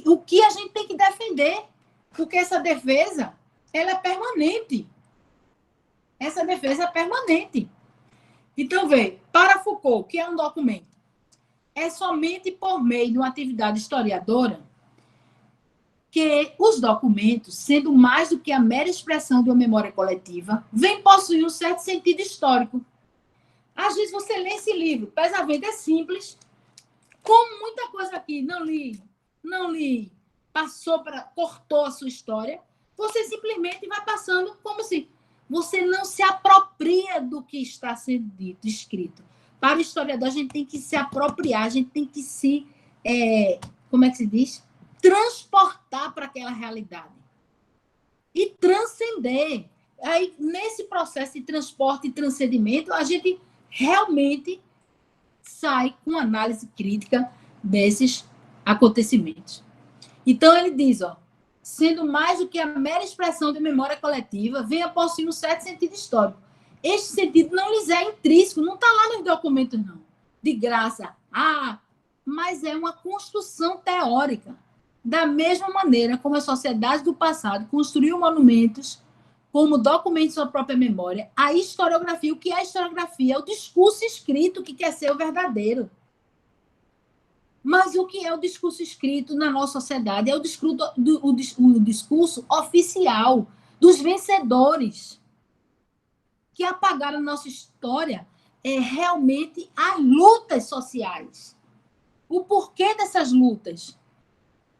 o que a gente tem que defender, porque essa defesa ela é permanente. Essa defesa é permanente. Então, vê, para Foucault, que é um documento, é somente por meio de uma atividade historiadora que os documentos, sendo mais do que a mera expressão de uma memória coletiva, vêm possuir um certo sentido histórico. Às vezes você lê esse livro, pesa a ver, é simples, como muita coisa aqui, não li, cortou a sua história, você simplesmente vai passando como se você não se apropria do que está sendo dito, escrito. Para o historiador, a gente tem que se apropriar, a gente tem que se, como é que se diz? Transportar para aquela realidade. E transcender. Aí, nesse processo de transporte e transcendimento, a gente realmente sai com análise crítica desses acontecimentos. Então, ele diz, sendo mais do que a mera expressão de memória coletiva, vem a possuir um certo sentido histórico. Este sentido não lhes é intrínseco, não está lá nos documentos, não. De graça. Mas é uma construção teórica. Da mesma maneira como a sociedade do passado construiu monumentos como documentos de sua própria memória, a historiografia, o que é a historiografia? É o discurso escrito que quer ser o verdadeiro. Mas o que é o discurso escrito na nossa sociedade? É o discurso oficial dos vencedores que apagaram a nossa história realmente as lutas sociais. O porquê dessas lutas?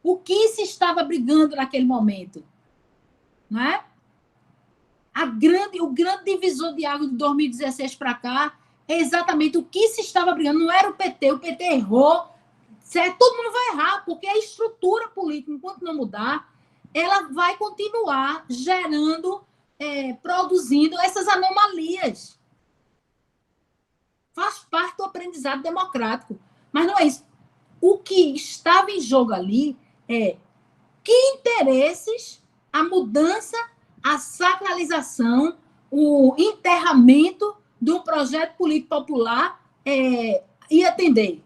O que se estava brigando naquele momento? Não é? O grande divisor de água de 2016 para cá é exatamente o que se estava brigando. Não era o PT errou. Certo? Todo mundo vai errar, porque a estrutura política, enquanto não mudar, ela vai continuar gerando, produzindo essas anomalias. Faz parte do aprendizado democrático. Mas não é isso. O que estava em jogo ali é que interesses a mudança, a sacralização, o enterramento de um projeto político popular ia atender.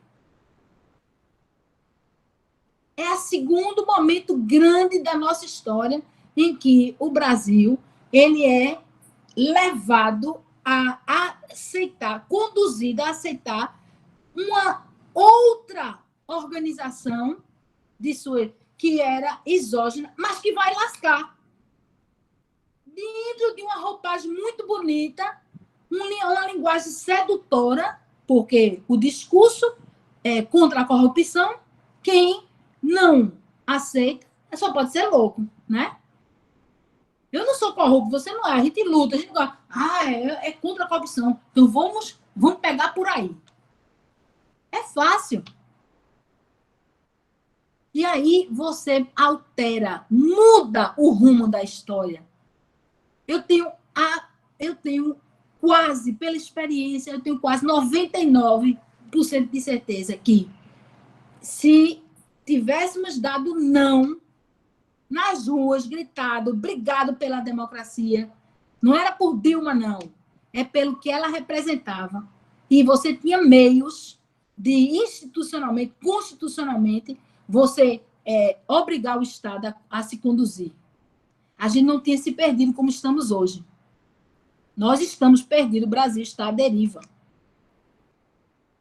é o segundo momento grande da nossa história em que o Brasil ele é levado a aceitar, conduzido a aceitar uma outra organização de sua, que era exógena, mas que vai lascar. Dentro de uma roupagem muito bonita, uma linguagem sedutora, porque o discurso é contra a corrupção, quem não aceita só pode ser louco, né? Eu não sou corrupto, você não é. A gente luta, a gente gosta. É contra a corrupção. Então vamos pegar por aí. É fácil. E aí você altera, muda o rumo da história. Eu tenho quase, pela experiência, eu tenho quase 99% de certeza que se tivéssemos dado não nas ruas, gritado, brigado pela democracia, não era por Dilma, não. É pelo que ela representava. E você tinha meios de, institucionalmente, constitucionalmente, você obrigar o Estado a se conduzir. A gente não tinha se perdido como estamos hoje. Nós estamos perdidos, o Brasil está à deriva.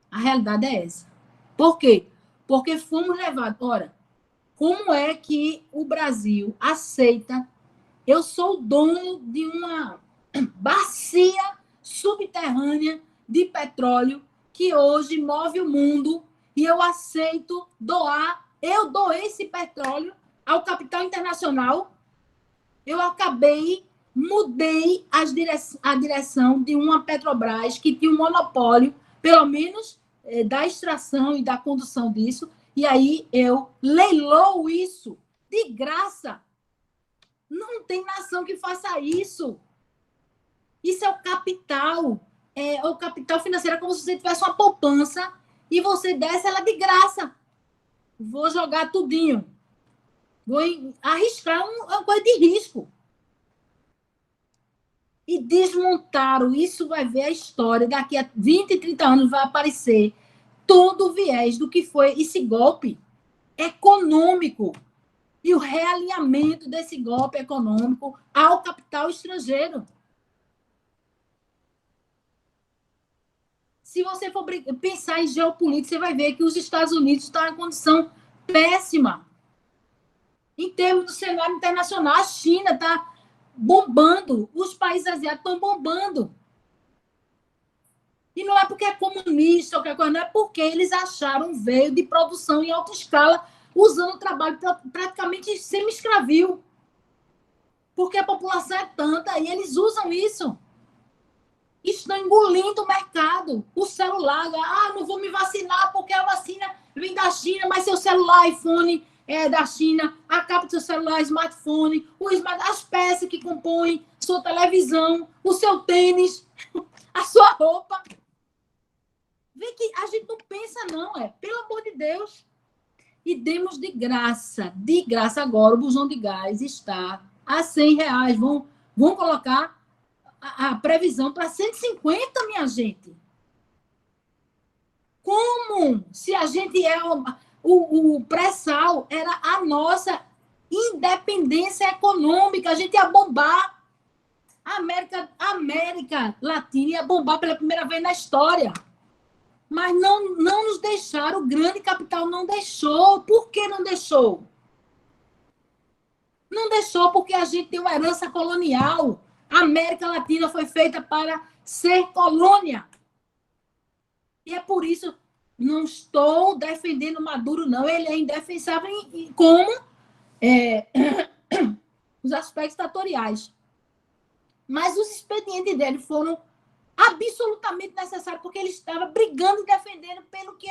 A realidade é essa. Por quê? Porque fomos levados. Ora, como é que o Brasil aceita? Eu sou o dono de uma bacia subterrânea de petróleo que hoje move o mundo e eu aceito doar. Eu doei esse petróleo ao capital internacional. Eu mudei a direção de uma Petrobras que tinha um monopólio, pelo menos da extração e da condução disso, e aí eu leiloo isso de graça. Não tem nação que faça isso. Isso é o capital financeiro, é como se você tivesse uma poupança e você desse ela de graça. Vou jogar tudinho. Vou arriscar uma coisa de risco. E desmontaram. Isso vai ver a história. Daqui a 20, 30 anos vai aparecer todo o viés do que foi esse golpe econômico e o realinhamento desse golpe econômico ao capital estrangeiro. Se você for pensar em geopolítica, você vai ver que os Estados Unidos estão em condição péssima. Em termos do cenário internacional, a China está bombando, os países asiáticos estão bombando. E não é porque é comunista ou qualquer coisa, não é porque eles acharam um veio de produção em alta escala, usando o trabalho praticamente semi-escravio. Porque a população é tanta e eles usam isso. Estão engolindo o mercado. O celular, não vou me vacinar porque a vacina vem da China, mas seu celular, iPhone, é da China, a capa do seu celular, smartphone, as peças que compõem sua televisão, o seu tênis, a sua roupa. Vê que a gente não pensa, não, pelo amor de Deus. E demos de graça agora, o bujão de gás está a R$100. Vão colocar a previsão para 150, minha gente. Como? Se a gente o pré-sal era a nossa independência econômica, a gente ia bombar. A América Latina ia bombar pela primeira vez na história. Mas não nos deixaram, o grande capital não deixou. Por que não deixou? Não deixou porque a gente tem uma herança colonial. A América Latina foi feita para ser colônia. E é por isso, não estou defendendo Maduro, não. Ele é indefensável como os aspectos ditatoriais. Mas os expedientes dele foram absolutamente necessários, porque ele estava brigando e defendendo pelo que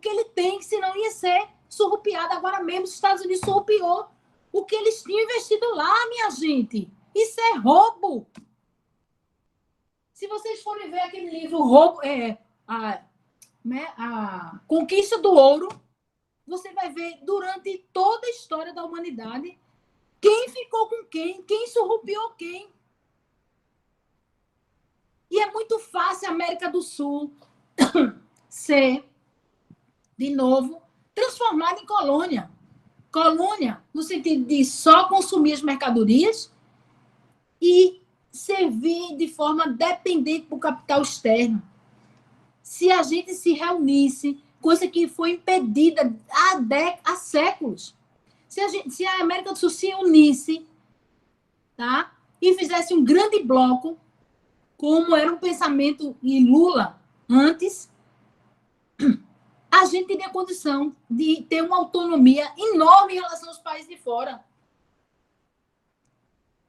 ele tem, senão ia ser surrupiado. Agora mesmo os Estados Unidos surrupiou o que eles tinham investido lá, minha gente. Isso é roubo. Se vocês forem ver aquele livro Roubo, a Conquista do Ouro, você vai ver durante toda a história da humanidade quem ficou com quem surrupiou quem. E é muito fácil a América do Sul ser, de novo, transformada em colônia. Colônia, no sentido de só consumir as mercadorias e servir de forma dependente do capital externo. Se a gente se reunisse, coisa que foi impedida há séculos, se a América do Sul se unisse, tá? E fizesse um grande bloco, como era um pensamento de Lula antes, a gente teria condição de ter uma autonomia enorme em relação aos países de fora.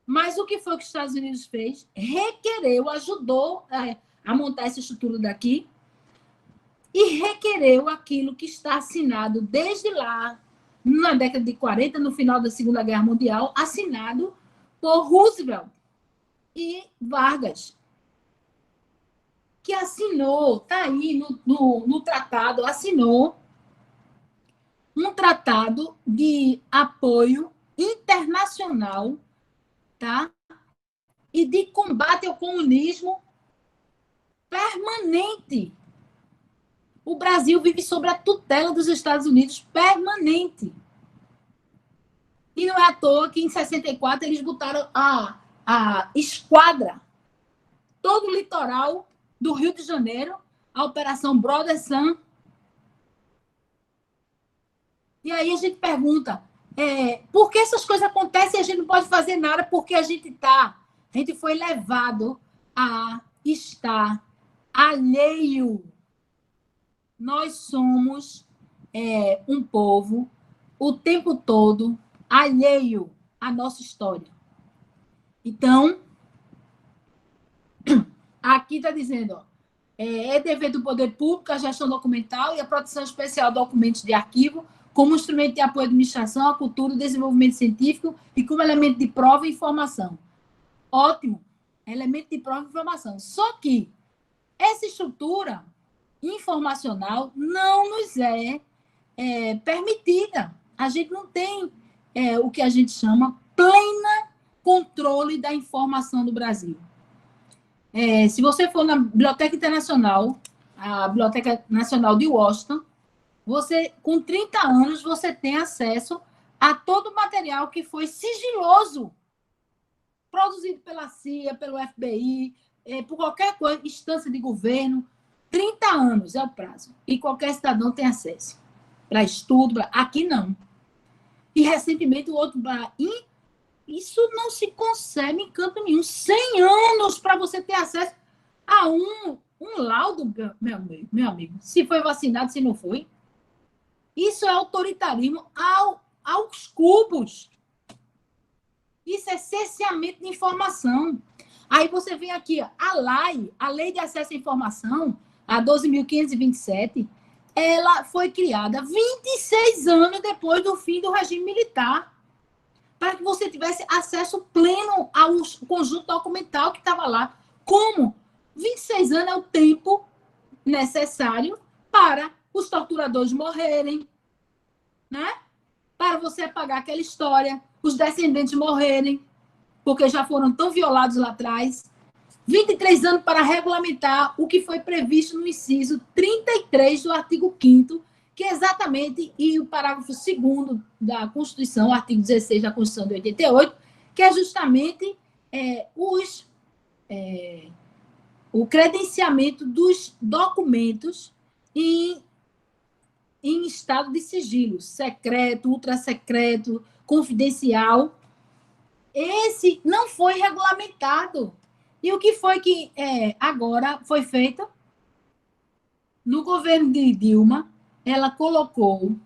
Mas o que foi que os Estados Unidos fez? Requereu, ajudou a montar essa estrutura daqui e requereu aquilo que está assinado desde lá, na década de 40, no final da Segunda Guerra Mundial, assinado por Roosevelt e Vargas, que assinou, está aí no tratado, assinou um tratado de apoio internacional, tá? E de combate ao comunismo permanente. O Brasil vive sob a tutela dos Estados Unidos permanente. E não é à toa que em 64 eles botaram a esquadra, todo o litoral do Rio de Janeiro, a Operação Brother Sun. E aí a gente pergunta, por que essas coisas acontecem e a gente não pode fazer nada? Porque a gente foi levado a estar alheio. Nós somos um povo o tempo todo alheio à nossa história. Então, aqui está dizendo, é dever do poder público a gestão documental e a proteção especial de documentos de arquivo como instrumento de apoio à administração, à cultura, ao desenvolvimento científico e como elemento de prova e informação. Ótimo, elemento de prova e informação. Só que essa estrutura informacional não nos é permitida. A gente não tem o que a gente chama plena controle da informação do Brasil. Se você for na Biblioteca Internacional, a Biblioteca Nacional de Washington, você, com 30 anos, você tem acesso a todo o material que foi sigiloso, produzido pela CIA, pelo FBI, por qualquer coisa, instância de governo. 30 anos é o prazo. E qualquer cidadão tem acesso para estudo. Aqui não. E recentemente o outro... Isso não se concebe em canto nenhum. 100 anos para você ter acesso a um laudo, meu amigo. Se foi vacinado, se não foi. Isso é autoritarismo aos cubos. Isso é cerceamento de informação. Aí você vem aqui, a Lei de Acesso à Informação, a 12.527, ela foi criada 26 anos depois do fim do regime militar, para que você tivesse acesso pleno ao conjunto documental que estava lá. Como? 26 anos é o tempo necessário para os torturadores morrerem, né? Para você apagar aquela história, os descendentes morrerem, porque já foram tão violados lá atrás. 23 anos para regulamentar o que foi previsto no inciso 33 do artigo 5º, que é exatamente, e o parágrafo 2º da Constituição, o artigo 16 da Constituição de 88, que é justamente o credenciamento dos documentos em estado de sigilo, secreto, ultrasecreto, confidencial. Esse não foi regulamentado. E o que foi que agora foi feito? No governo de Dilma, ela colocou...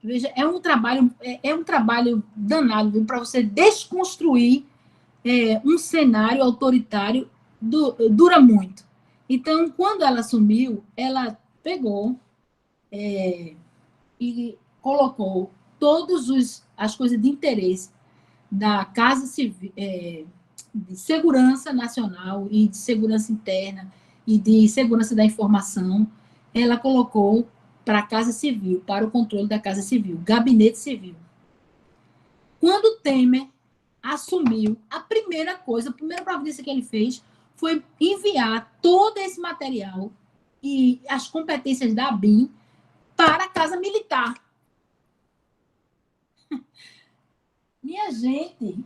Veja, é um trabalho danado para você desconstruir um cenário autoritário, dura muito. Então, quando ela assumiu, ela pegou e colocou todas as coisas de interesse da Casa Civil, de Segurança Nacional e de Segurança Interna e de Segurança da Informação, ela colocou para a Casa Civil, para o controle da Casa Civil, Gabinete Civil. Quando Temer assumiu, a primeira providência que ele fez foi enviar todo esse material e as competências da ABIN para a Casa Militar. Minha gente,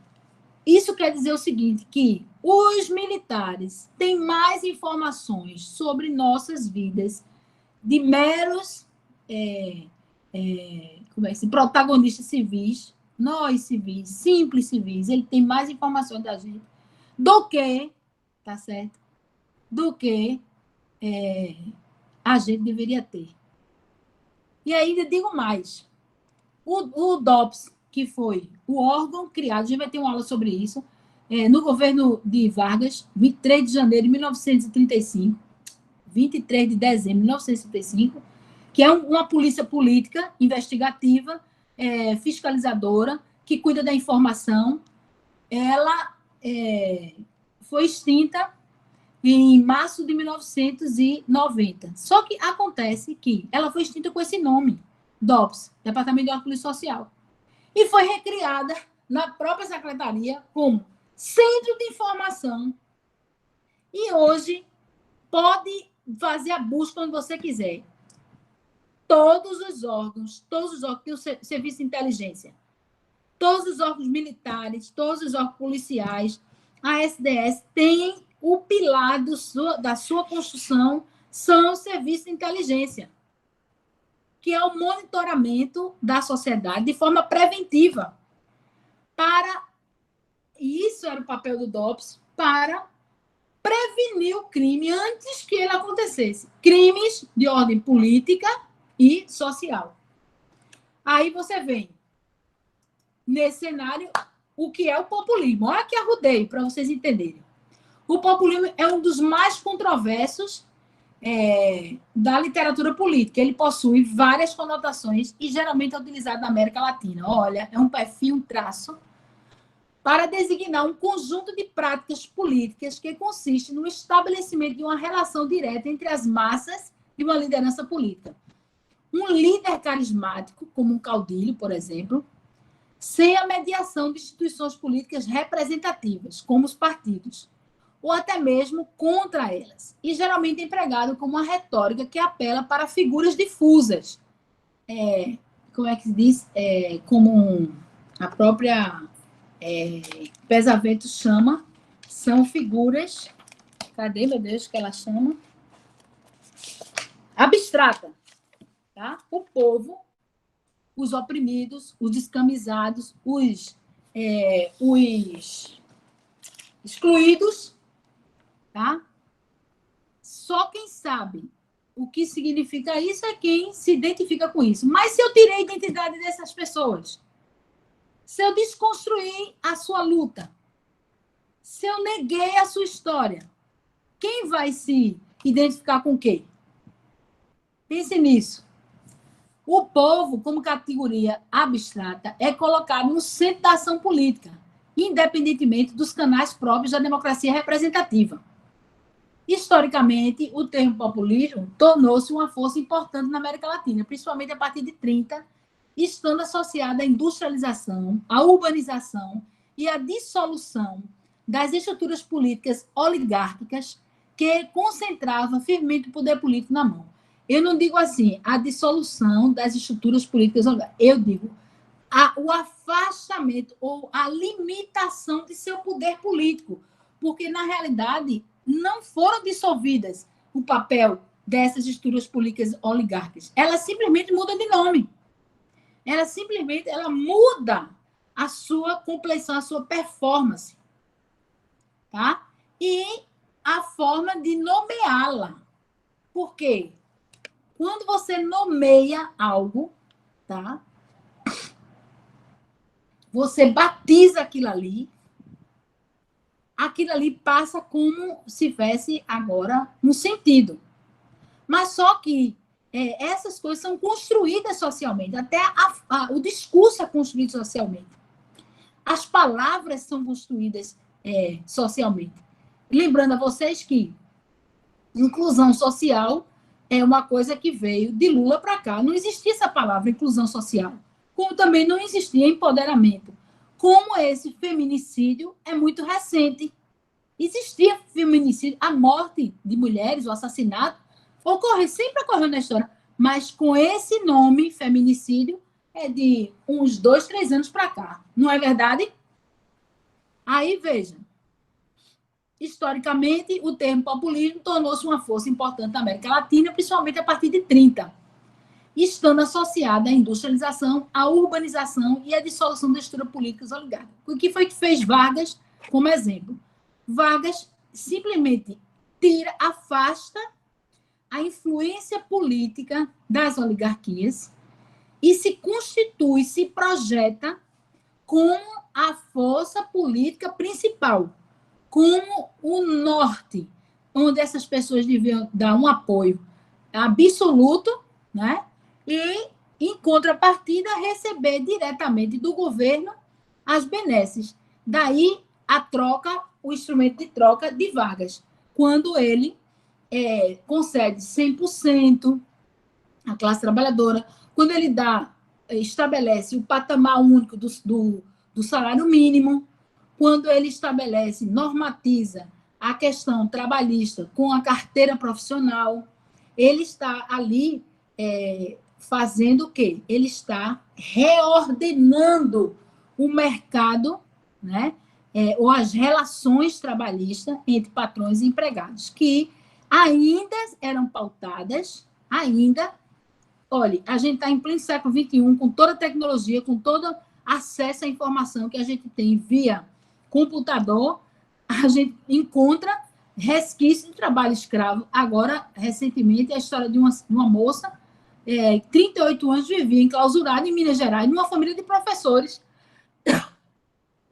isso quer dizer o seguinte, que os militares têm mais informações sobre nossas vidas de meros como é que protagonistas civis, nós civis, simples civis, ele tem mais informações da gente do que, tá certo? Do que a gente deveria ter. E ainda digo mais, o DOPS, que foi o órgão criado, a gente vai ter uma aula sobre isso, no governo de Vargas, 23 de janeiro de 1935, 23 de dezembro de 1935, que é uma polícia política, investigativa, fiscalizadora, que cuida da informação. Ela foi extinta em março de 1990. Só que acontece que ela foi extinta com esse nome, DOPS, Departamento de Ordem Polícia Social, e foi recriada na própria secretaria como Centro de Informação. E hoje pode fazer a busca onde você quiser. Todos os órgãos que o Serviço de Inteligência, todos os órgãos militares, todos os órgãos policiais, a SDS, têm o pilar da sua construção, são o Serviço de Inteligência, que é o monitoramento da sociedade de forma preventiva. E isso era o papel do DOPS, para prevenir o crime antes que ele acontecesse. Crimes de ordem política e social. Aí você vem, nesse cenário, o que é o populismo. Olha que arrudei, para vocês entenderem. O populismo é um dos mais controversos da literatura política. Ele possui várias conotações e geralmente é utilizado na América Latina. Olha, é um perfil, um traço para designar um conjunto de práticas políticas que consiste no estabelecimento de uma relação direta entre as massas e uma liderança política. Um líder carismático, como um caudilho, por exemplo, sem a mediação de instituições políticas representativas, como os partidos, ou até mesmo contra elas, e geralmente empregado como uma retórica que apela para figuras difusas. Como é que se diz? Como a própria Pesavento chama, são figuras, cadê, meu Deus, que ela chama? Abstrata, tá? O povo, os oprimidos, os descamisados, os excluídos, tá? Só quem sabe o que significa isso é quem se identifica com isso. Mas se eu tirei a identidade dessas pessoas, se eu desconstruí a sua luta, se eu neguei a sua história, quem vai se identificar com quem? Pense nisso. O povo, como categoria abstrata, é colocado no centro da ação política, independentemente dos canais próprios da democracia representativa. Historicamente, o termo populismo tornou-se uma força importante na América Latina, principalmente a partir de 30, estando associada à industrialização, à urbanização e à dissolução das estruturas políticas oligárquicas que concentravam firmemente o poder político na mão. Eu não digo assim, a dissolução das estruturas políticas oligárquicas, eu digo o afastamento ou a limitação de seu poder político, porque, na realidade, não foram dissolvidas o papel dessas estruturas políticas oligárquicas. Elas simplesmente mudam de nome. Ela muda a sua compleição, a sua performance. Tá? E a forma de nomeá-la. Por quê? Quando você nomeia algo, tá? Você batiza aquilo ali passa como se tivesse agora um sentido. Mas só que essas coisas são construídas socialmente, até o discurso é construído socialmente. As palavras são construídas socialmente. Lembrando a vocês que inclusão social é uma coisa que veio de Lula para cá. Não existia essa palavra, inclusão social. Como também não existia empoderamento. Como esse feminicídio é muito recente. Existia feminicídio, a morte de mulheres, o assassinato, sempre ocorreu na história. Mas com esse nome, feminicídio, é de uns 2, 3 anos para cá. Não é verdade? Aí, veja, historicamente, o termo populismo tornou-se uma força importante na América Latina, principalmente a partir de 30, estando associada à industrialização, à urbanização e à dissolução da estrutura política oligárquica. O que foi que fez Vargas como exemplo? Vargas simplesmente afasta a influência política das oligarquias e se constitui, se projeta como a força política principal, como o norte, onde essas pessoas deviam dar um apoio absoluto, né? E, em contrapartida, receber diretamente do governo as benesses. Daí a troca, o instrumento de troca de Vargas, quando ele concede 100% à classe trabalhadora, quando ele estabelece o patamar único do salário mínimo, quando ele estabelece, normatiza a questão trabalhista com a carteira profissional, ele está ali fazendo o quê? Ele está reordenando o mercado, né? Ou as relações trabalhistas entre patrões e empregados, que ainda eram pautadas, olha, a gente está em pleno século XXI, com toda a tecnologia, com todo acesso à informação que a gente tem via computador, a gente encontra resquícios de trabalho escravo. Agora, recentemente, a história de uma moça, 38 anos, vivia enclausurada em Minas Gerais, numa família de professores.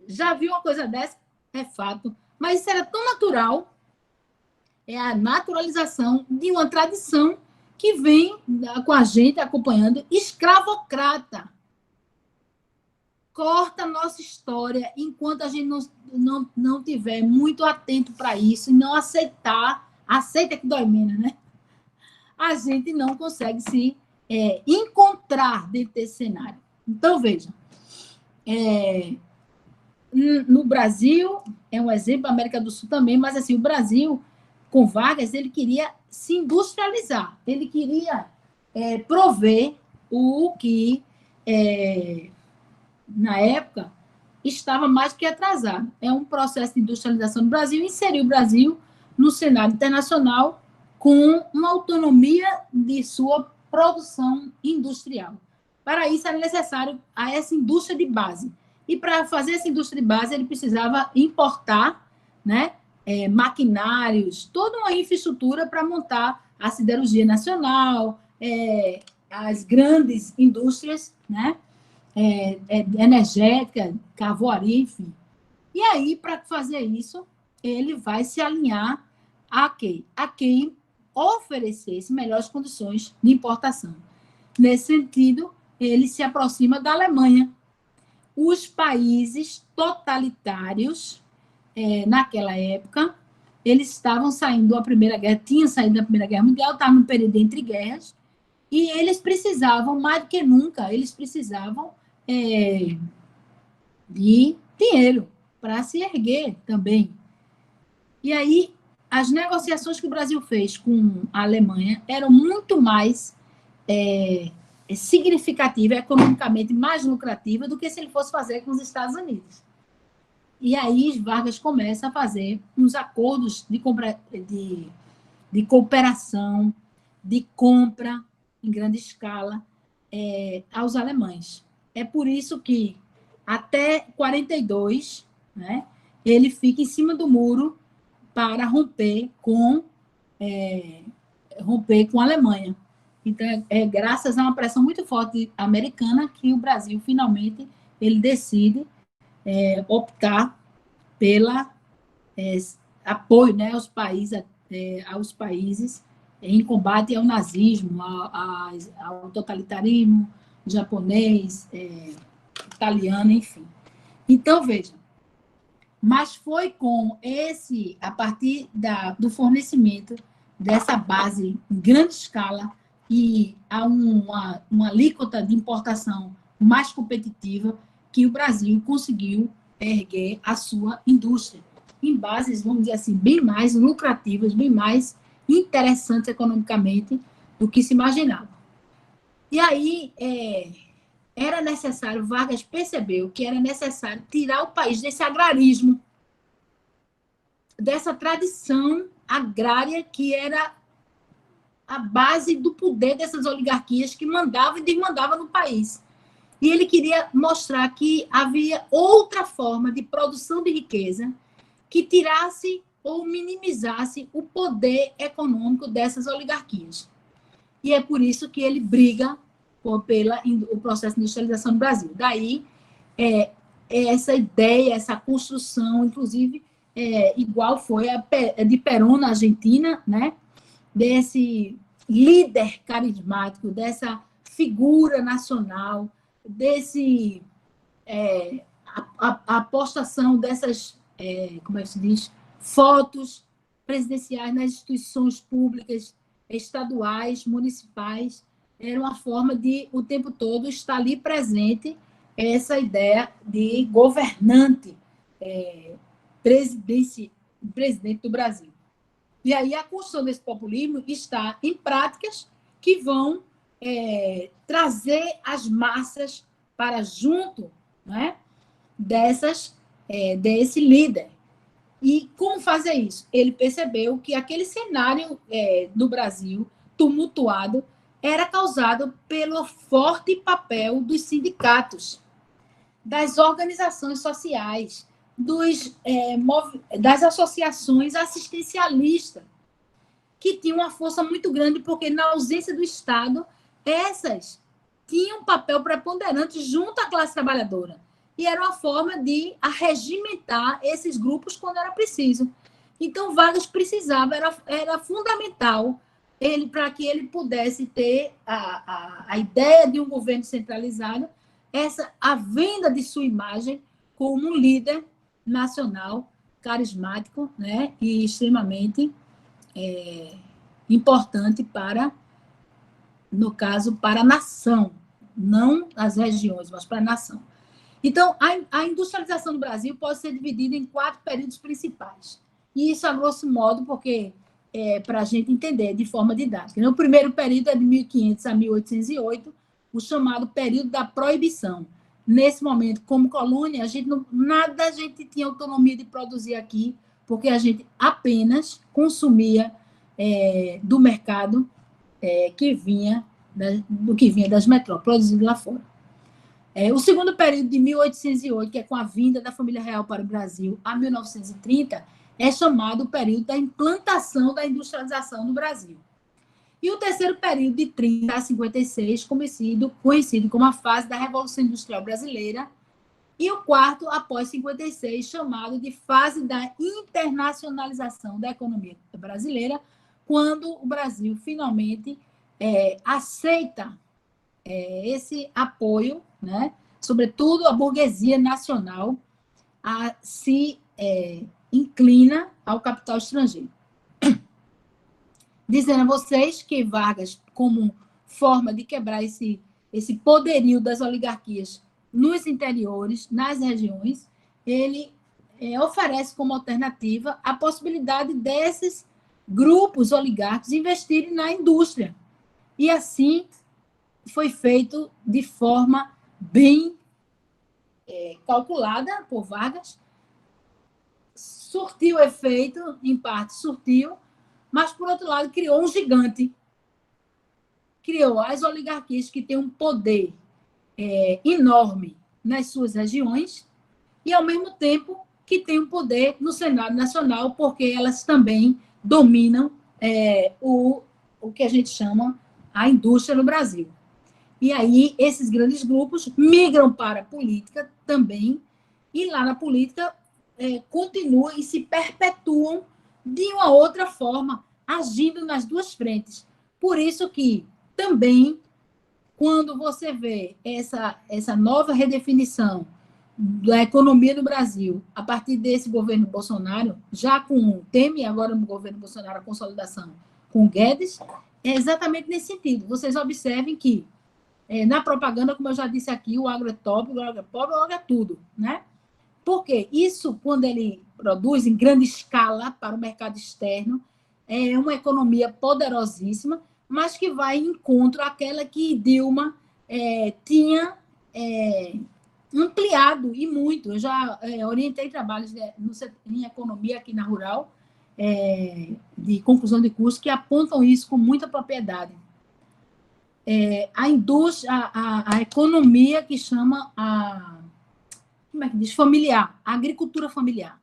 Já viu uma coisa dessa? É fato. Mas isso era tão natural, é a naturalização de uma tradição que vem com a gente acompanhando, escravocrata. Corta a nossa história enquanto a gente não tiver muito atento para isso e não aceita que dói menos, né? A gente não consegue se encontrar dentro desse cenário. Então, veja, no Brasil, é um exemplo, a América do Sul também, mas assim, o Brasil, com Vargas, ele queria se industrializar, ele queria prover o que, na época, estava mais que atrasado. É um processo de industrialização no Brasil, inserir o Brasil no cenário internacional com uma autonomia de sua produção industrial. Para isso, era necessário essa indústria de base. E para fazer essa indústria de base, ele precisava importar, né, maquinários, toda uma infraestrutura para montar a siderurgia nacional, as grandes indústrias, né, energética, carvoaria, enfim. E aí, para fazer isso, ele vai se alinhar a quem oferecesse melhores condições de importação. Nesse sentido, ele se aproxima da Alemanha. Os países totalitários, naquela época, eles estavam saindo da Primeira Guerra, tinham saído da Primeira Guerra Mundial, estavam no período entre guerras, e eles precisavam, mais do que nunca, eles precisavam de dinheiro para se erguer também. E aí, as negociações que o Brasil fez com a Alemanha eram muito mais significativa, economicamente mais lucrativa do que se ele fosse fazer com os Estados Unidos. E aí Vargas começa a fazer uns acordos de cooperação, de compra em grande escala aos alemães. É por isso que até 42, né, ele fica em cima do muro para romper com a Alemanha. Então, graças a uma pressão muito forte americana que o Brasil, finalmente, ele decide optar pela apoio, né, aos países em combate ao nazismo, ao totalitarismo japonês, italiano, enfim. Então, veja, mas foi com a partir do fornecimento dessa base em grande escala e a uma alíquota de importação mais competitiva que o Brasil conseguiu erguer a sua indústria em bases, vamos dizer assim, bem mais lucrativas, bem mais interessantes economicamente do que se imaginava. E aí, era necessário, Vargas percebeu que era necessário tirar o país desse agrarismo, dessa tradição agrária que era a base do poder dessas oligarquias que mandavam e desmandavam no país. E ele queria mostrar que havia outra forma de produção de riqueza que tirasse ou minimizasse o poder econômico dessas oligarquias. E é por isso que ele briga pelo processo de industrialização do Brasil. Daí, essa ideia, essa construção, inclusive, igual foi a de Perón na Argentina, né? Desse líder carismático, dessa figura nacional, desse a postação dessas, como é que se diz, fotos presidenciais nas instituições públicas, estaduais, municipais, era uma forma de, o tempo todo, estar ali presente essa ideia de governante, presidente do Brasil. E aí a construção desse populismo está em práticas que vão trazer as massas para junto, né, desse líder. E como fazer isso? Ele percebeu que aquele cenário do Brasil tumultuado era causado pelo forte papel dos sindicatos, das organizações sociais, das associações assistencialistas, que tinham uma força muito grande, porque, na ausência do Estado, essas tinham um papel preponderante junto à classe trabalhadora. E era uma forma de arregimentar esses grupos quando era preciso. Então, Vargas precisava, era fundamental para que ele pudesse ter a ideia de um governo centralizado, a venda de sua imagem como um líder nacional carismático, né, e extremamente importante para, no caso, para a nação, não as regiões, mas para a nação. Então, a industrialização do Brasil pode ser dividida em 4 períodos principais. E isso, a grosso modo, porque para a gente entender de forma didática. O primeiro período é de 1500 a 1808, o chamado período da proibição. Nesse momento, como colônia, a gente tinha autonomia de produzir aqui, porque a gente apenas consumia do mercado que vinha das metrópoles, produzido lá fora. O segundo período, de 1808, que é com a vinda da família real para o Brasil, a 1930, é chamado o período da implantação da industrialização no Brasil. E o terceiro período, de 30 a 56, conhecido como a fase da Revolução Industrial Brasileira, e o quarto, após 56, chamado de fase da internacionalização da economia brasileira, quando o Brasil finalmente aceita esse apoio, né, sobretudo a burguesia nacional, se inclina ao capital estrangeiro. Dizendo a vocês que Vargas, como forma de quebrar esse poderio das oligarquias nos interiores, nas regiões, ele oferece como alternativa a possibilidade desses grupos oligárquicos investirem na indústria. E assim foi feito de forma bem calculada por Vargas, surtiu efeito, em parte surtiu, mas, por outro lado, criou um gigante. Criou as oligarquias que têm um poder enorme nas suas regiões e, ao mesmo tempo, que têm um poder no Senado Nacional, porque elas também dominam o que a gente chama a indústria no Brasil. E aí, esses grandes grupos migram para a política também, e lá na política continuam e se perpetuam de uma outra forma, agindo nas duas frentes. Por isso que também, quando você vê essa nova redefinição da economia do Brasil, a partir desse governo Bolsonaro, já com o Temer, e agora no governo Bolsonaro, a consolidação com o Guedes, é exatamente nesse sentido. Vocês observem que, na propaganda, como eu já disse aqui, o agro é top, o agro é pobre, o agro é tudo, né? Porque isso, quando ele produz em grande escala para o mercado externo, é uma economia poderosíssima, mas que vai em encontro àquela que Dilma tinha ampliado e muito. Eu já orientei trabalhos em economia aqui na Rural, de conclusão de curso, que apontam isso com muita propriedade. A indústria, a economia que chama como é que diz? Familiar, a agricultura familiar.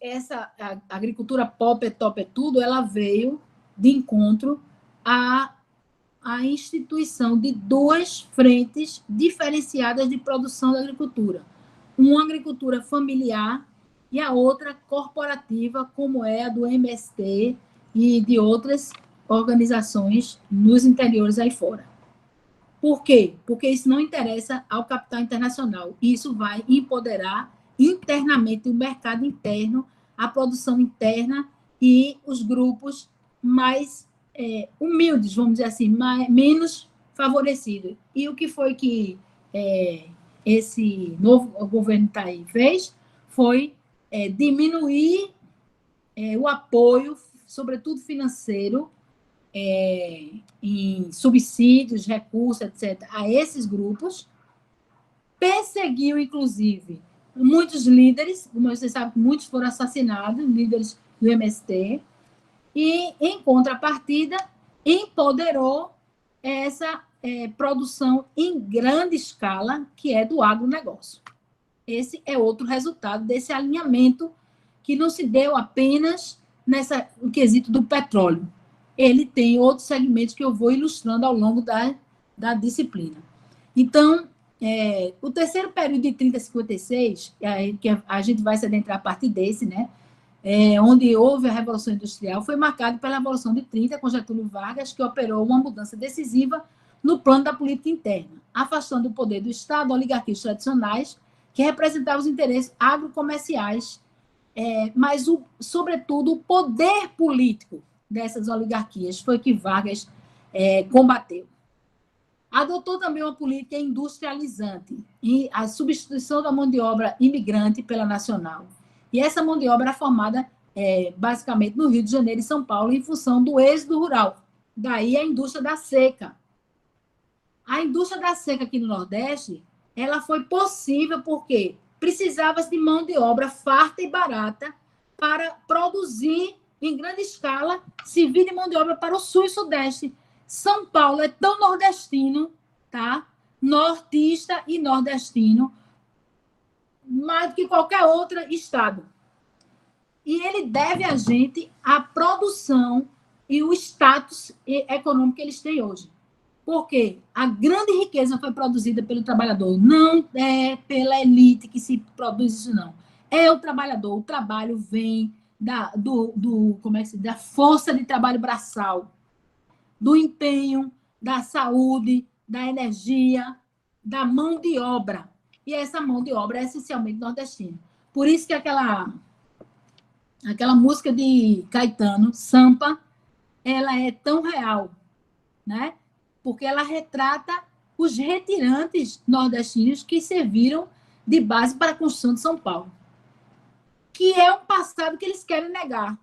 Essa agricultura pop, top, é tudo, ela veio de encontro à instituição de duas frentes diferenciadas de produção da agricultura. Uma agricultura familiar e a outra corporativa, como é a do MST e de outras organizações nos interiores aí fora. Por quê? Porque isso não interessa ao capital internacional. Isso vai empoderar internamente o mercado interno, a produção interna e os grupos mais humildes, vamos dizer assim, menos favorecidos. E o que foi que esse novo governo tá aí fez foi diminuir o apoio, sobretudo financeiro, em subsídios, recursos, etc., a esses grupos, perseguiu, inclusive, muitos líderes, como você sabe, muitos foram assassinados, líderes do MST, e, em contrapartida, empoderou essa produção em grande escala, que é do agronegócio. Esse é outro resultado desse alinhamento que não se deu apenas no quesito do petróleo. Ele tem outros segmentos que eu vou ilustrando ao longo da disciplina. Então, o terceiro período de 30 a 56, que a gente vai se adentrar a partir desse, né, onde houve a Revolução Industrial, foi marcado pela Revolução de 30, com Getúlio Vargas, que operou uma mudança decisiva no plano da política interna, afastando o poder do Estado, oligarquias tradicionais, que representavam os interesses agrocomerciais, mas, sobretudo, o poder político dessas oligarquias foi que Vargas combateu. Adotou também uma política industrializante e a substituição da mão de obra imigrante pela nacional. E essa mão de obra era formada basicamente no Rio de Janeiro e São Paulo em função do êxodo rural. Daí a indústria da seca. A indústria da seca aqui no Nordeste, ela foi possível porque precisava-se de mão de obra farta e barata para produzir em grande escala, servir de mão de obra para o Sul e Sudeste. São Paulo é tão nordestino, tá? Nortista e nordestino, mais do que qualquer outro estado. E ele deve a gente a produção e o status econômico que eles têm hoje. Porque a grande riqueza foi produzida pelo trabalhador, não é pela elite que se produz isso, não. É o trabalhador, o trabalho vem como é que se diz? Da força de trabalho braçal, do empenho, da saúde, da energia, da mão de obra. E essa mão de obra é essencialmente nordestina. Por isso que aquela música de Caetano, Sampa, ela é tão real, né? Porque ela retrata os retirantes nordestinos que serviram de base para a construção de São Paulo, que é um passado que eles querem negar.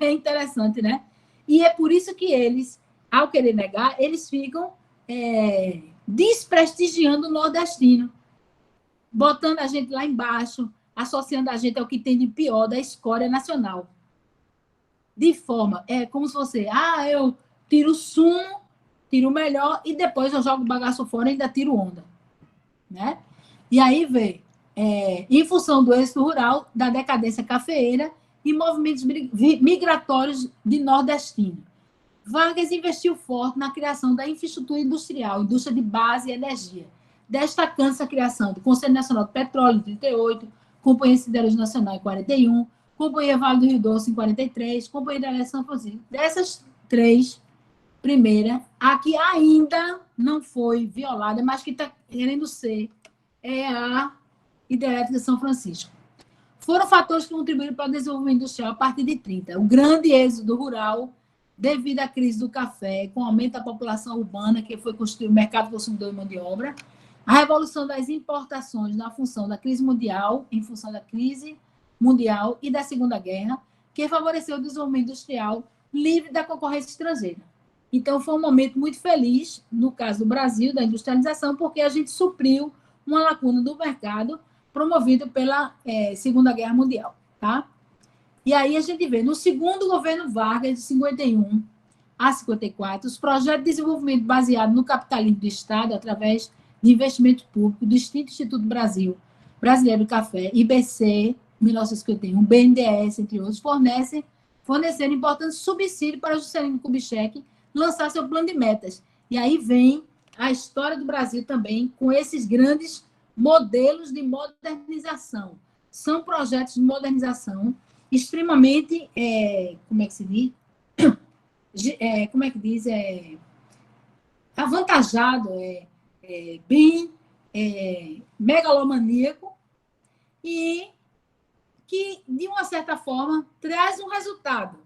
É interessante, né? E é por isso que eles, ao querer negar, eles ficam desprestigiando o nordestino, botando a gente lá embaixo, associando a gente ao que tem de pior da escória nacional. De forma, como se você, eu tiro o sumo, tiro o melhor e depois eu jogo o bagaço fora e ainda tiro onda, né? E aí vem, em função do êxito rural, da decadência cafeeira e movimentos migratórios de nordestino. Vargas investiu forte na criação da infraestrutura industrial, indústria de base e energia, destacando-se a criação do Conselho Nacional do Petróleo, em 38, Companhia Siderúrgica Nacional, em 41, Companhia Vale do Rio Doce, em 43, Companhia da São Francisco. Dessas três, primeira, a que ainda não foi violada, mas que está querendo ser, é a Hidrelétrica São Francisco. Foram fatores que contribuíram para o desenvolvimento industrial a partir de 30. O grande êxodo rural, devido à crise do café, com o aumento da população urbana, que foi construir o mercado consumidor de mão de obra, a revolução das importações na função da crise mundial, em função da crise mundial e da Segunda Guerra, que favoreceu o desenvolvimento industrial livre da concorrência estrangeira. Então, foi um momento muito feliz, no caso do Brasil, da industrialização, porque a gente supriu uma lacuna do mercado promovido pela Segunda Guerra Mundial. Tá? E aí a gente vê, no segundo governo Vargas, de 51 a 54, os projetos de desenvolvimento baseados no capitalismo do Estado, através de investimento público, do extinto Instituto Brasil, Brasileiro do Café, IBC, 1951, BNDES, entre outros, forneceram importante subsídio para Juscelino Kubitschek lançar seu plano de metas. E aí vem a história do Brasil também, com esses grandes modelos de modernização. São projetos de modernização extremamente, como é que se diz? Como é que diz? Avantajado, bem megalomaníaco, e que, de uma certa forma, traz um resultado.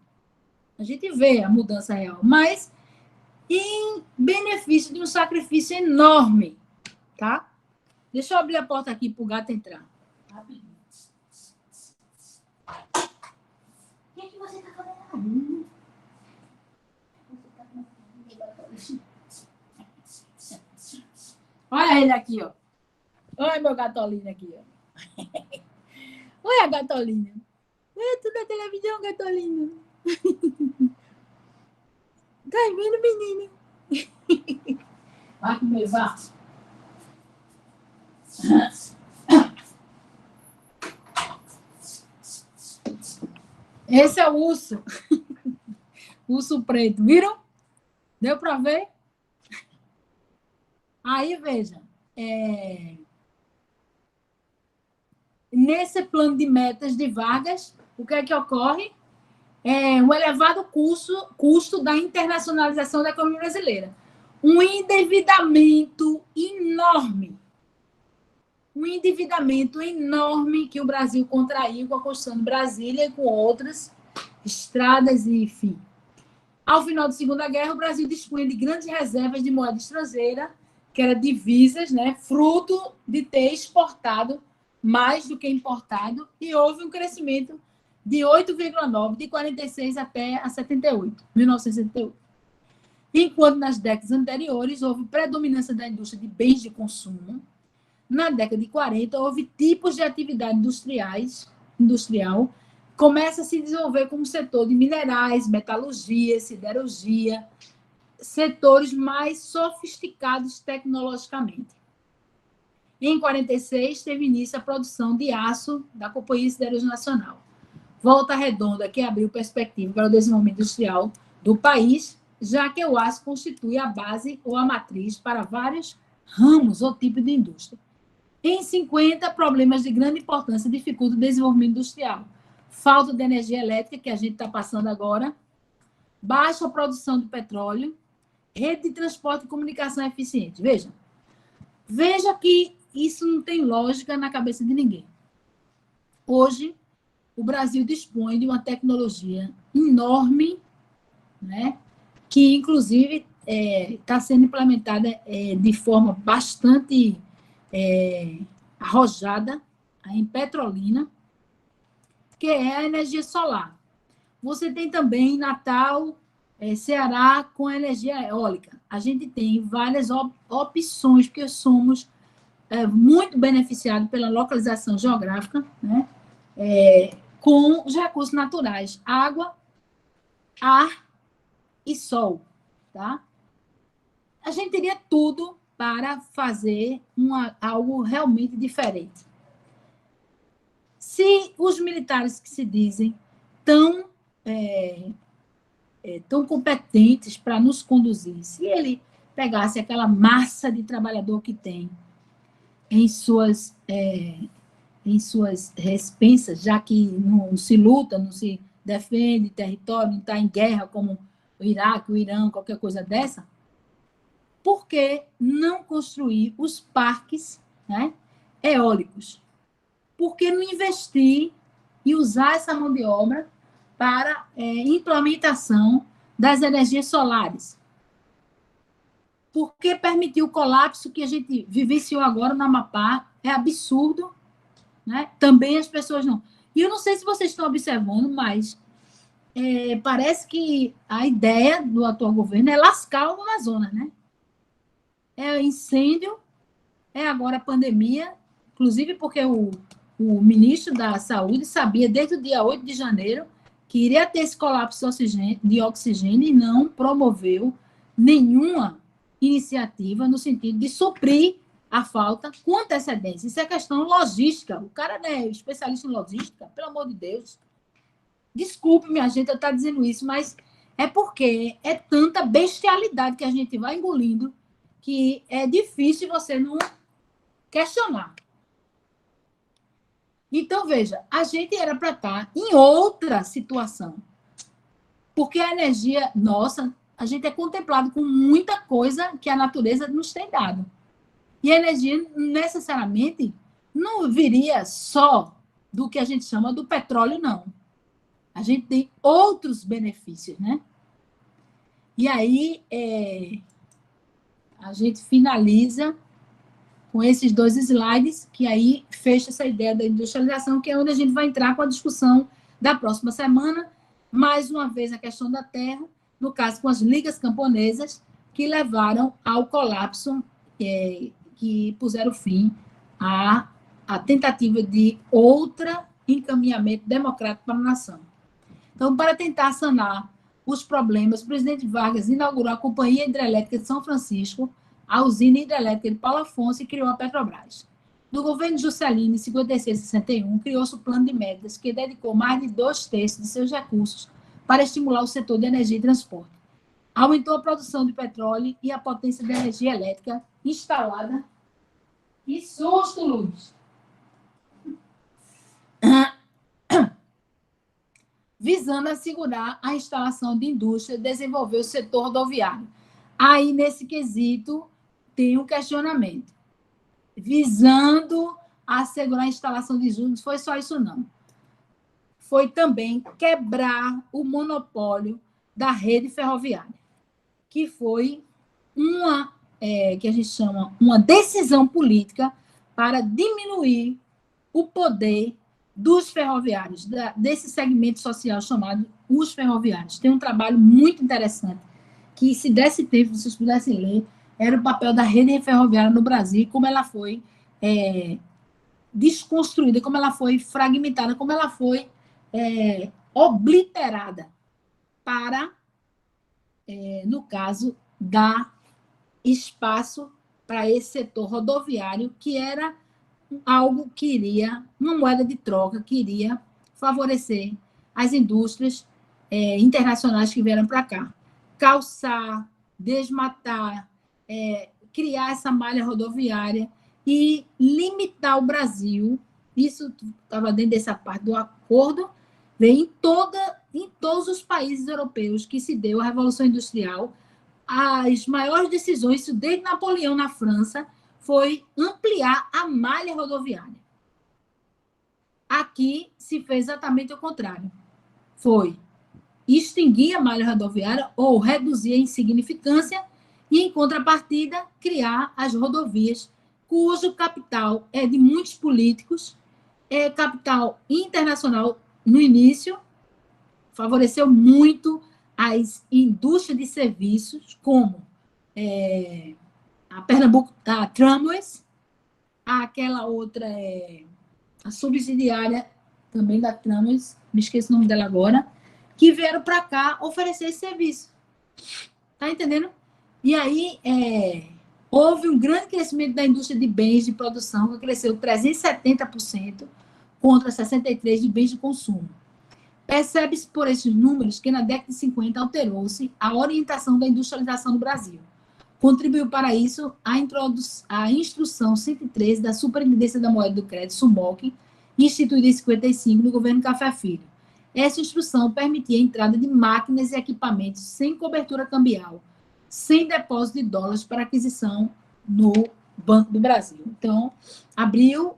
A gente vê a mudança real, mas em benefício de um sacrifício enorme, tá? Deixa eu abrir a porta aqui para o gato entrar. Rapidinho. O que você está fazendo? Olha ele aqui, ó. Olha meu gatolino aqui, ó. Olha a gatolina. Tudo na televisão, gatolino. Tá vendo, menino? Vai comer, vá. Esse é o urso. Urso preto. Viram? Deu para ver? Aí, veja. Nesse plano de metas de Vargas, o que é que ocorre? Um elevado custo da internacionalização da economia brasileira. Um endividamento enorme. Um endividamento enorme que o Brasil contraiu com a construção de Brasília e com outras estradas, e enfim. Ao final da Segunda Guerra, o Brasil dispunha de grandes reservas de moeda estrangeira, que era divisas, né, fruto de ter exportado mais do que importado, e houve um crescimento de 8,9%, de 46 até a 1978. Enquanto nas décadas anteriores houve predominância da indústria de bens de consumo, na década de 40 houve tipos de atividade industrial, começa a se desenvolver como setor de minerais, metalurgia, siderurgia, setores mais sofisticados tecnologicamente. Em 46, teve início a produção de aço da Companhia Siderúrgica Nacional. Volta Redonda, que abriu perspectiva para o desenvolvimento industrial do país, já que o aço constitui a base ou a matriz para vários ramos ou tipos de indústria. Em 50, problemas de grande importância dificultam o desenvolvimento industrial. Falta de energia elétrica, que a gente está passando agora, baixa produção de petróleo, rede de transporte e comunicação eficiente. Veja que isso não tem lógica na cabeça de ninguém. Hoje, o Brasil dispõe de uma tecnologia enorme, né, que, inclusive, está sendo implementada de forma bastante arrojada em Petrolina, que é a energia solar. Você tem também Natal, Ceará, com energia eólica. A gente tem várias opções, porque somos muito beneficiados pela localização geográfica, né? Com os recursos naturais, água, ar e sol. Tá? A gente teria tudo para fazer algo realmente diferente. Se os militares que se dizem tão competentes para nos conduzir, se ele pegasse aquela massa de trabalhador que tem em suas respensas, já que não se luta, não se defende território, não está em guerra como o Iraque, o Irã, qualquer coisa dessa, por que não construir os parques, né, eólicos? Por que não investir e usar essa mão de obra para implementação das energias solares? Por que permitir o colapso que a gente vivenciou agora no Amapá? É absurdo, né? Também as pessoas não. E eu não sei se vocês estão observando, mas parece que a ideia do atual governo é lascar o Amazonas, né? É incêndio, é agora a pandemia, inclusive porque o ministro da Saúde sabia desde o dia 8 de janeiro que iria ter esse colapso de oxigênio e não promoveu nenhuma iniciativa no sentido de suprir a falta com antecedência. Isso é questão logística. O cara não é especialista em logística, pelo amor de Deus. Desculpe, minha gente, eu estar dizendo isso, mas é porque é tanta bestialidade que a gente vai engolindo que é difícil você não questionar. Então, veja, a gente era para estar em outra situação. Porque a energia nossa, a gente é contemplado com muita coisa que a natureza nos tem dado. E a energia, necessariamente, não viria só do que a gente chama do petróleo, não. A gente tem outros benefícios, né? E aí, a gente finaliza com esses 2 slides, que aí fecha essa ideia da industrialização, que é onde a gente vai entrar com a discussão da próxima semana, mais uma vez a questão da terra, no caso com as ligas camponesas, que levaram ao colapso, que puseram fim à tentativa de outro encaminhamento democrático para a nação. Então, para tentar sanar os problemas, o presidente Vargas inaugurou a Companhia Hidrelétrica de São Francisco, a usina hidrelétrica de Paulo Afonso e criou a Petrobras. No governo Juscelino, em 56 e 61, criou-se o Plano de Metas, que dedicou mais de 2/3 de seus recursos para estimular o setor de energia e transporte. Aumentou a produção de petróleo e a potência de energia elétrica instalada. Que susto, Luiz! Visando assegurar a instalação de indústria e desenvolver o setor rodoviário. Aí, nesse quesito, tem um questionamento. Visando assegurar a instalação de indústria, não foi só isso, não. Foi também quebrar o monopólio da rede ferroviária, que foi que a gente chama uma decisão política para diminuir o poder dos ferroviários, desse segmento social chamado os ferroviários. Tem um trabalho muito interessante, que se desse tempo, se vocês pudessem ler, era o papel da rede ferroviária no Brasil, como ela foi desconstruída, como ela foi fragmentada, como ela foi obliterada para, no caso, dar espaço para esse setor rodoviário, que era algo que iria, uma moeda de troca, que iria favorecer as indústrias internacionais que vieram para cá. Calçar, desmatar, criar essa malha rodoviária e limitar o Brasil. Isso estava dentro dessa parte do acordo, vem em todos os países europeus que se deu a Revolução Industrial. As maiores decisões, isso desde Napoleão na França, foi ampliar a malha rodoviária. Aqui se fez exatamente o contrário. Foi extinguir a malha rodoviária ou reduzir a insignificância e, em contrapartida, criar as rodovias, cujo capital é de muitos políticos, é capital internacional no início, favoreceu muito as indústrias de serviços, como a Pernambuco, a Tramways, aquela outra, a subsidiária também da Tramways, me esqueço o nome dela agora, que vieram para cá oferecer esse serviço. Está entendendo? E aí houve um grande crescimento da indústria de bens de produção, que cresceu 370% contra 63% de bens de consumo. Percebe-se por esses números que na década de 50 alterou-se a orientação da industrialização no Brasil. Contribuiu para isso a Instrução 113 da Superintendência da Moeda do Crédito, SUMOC, instituída em 55 no governo Café Filho. Essa instrução permitia a entrada de máquinas e equipamentos sem cobertura cambial, sem depósito de dólares para aquisição no Banco do Brasil. Então, abriu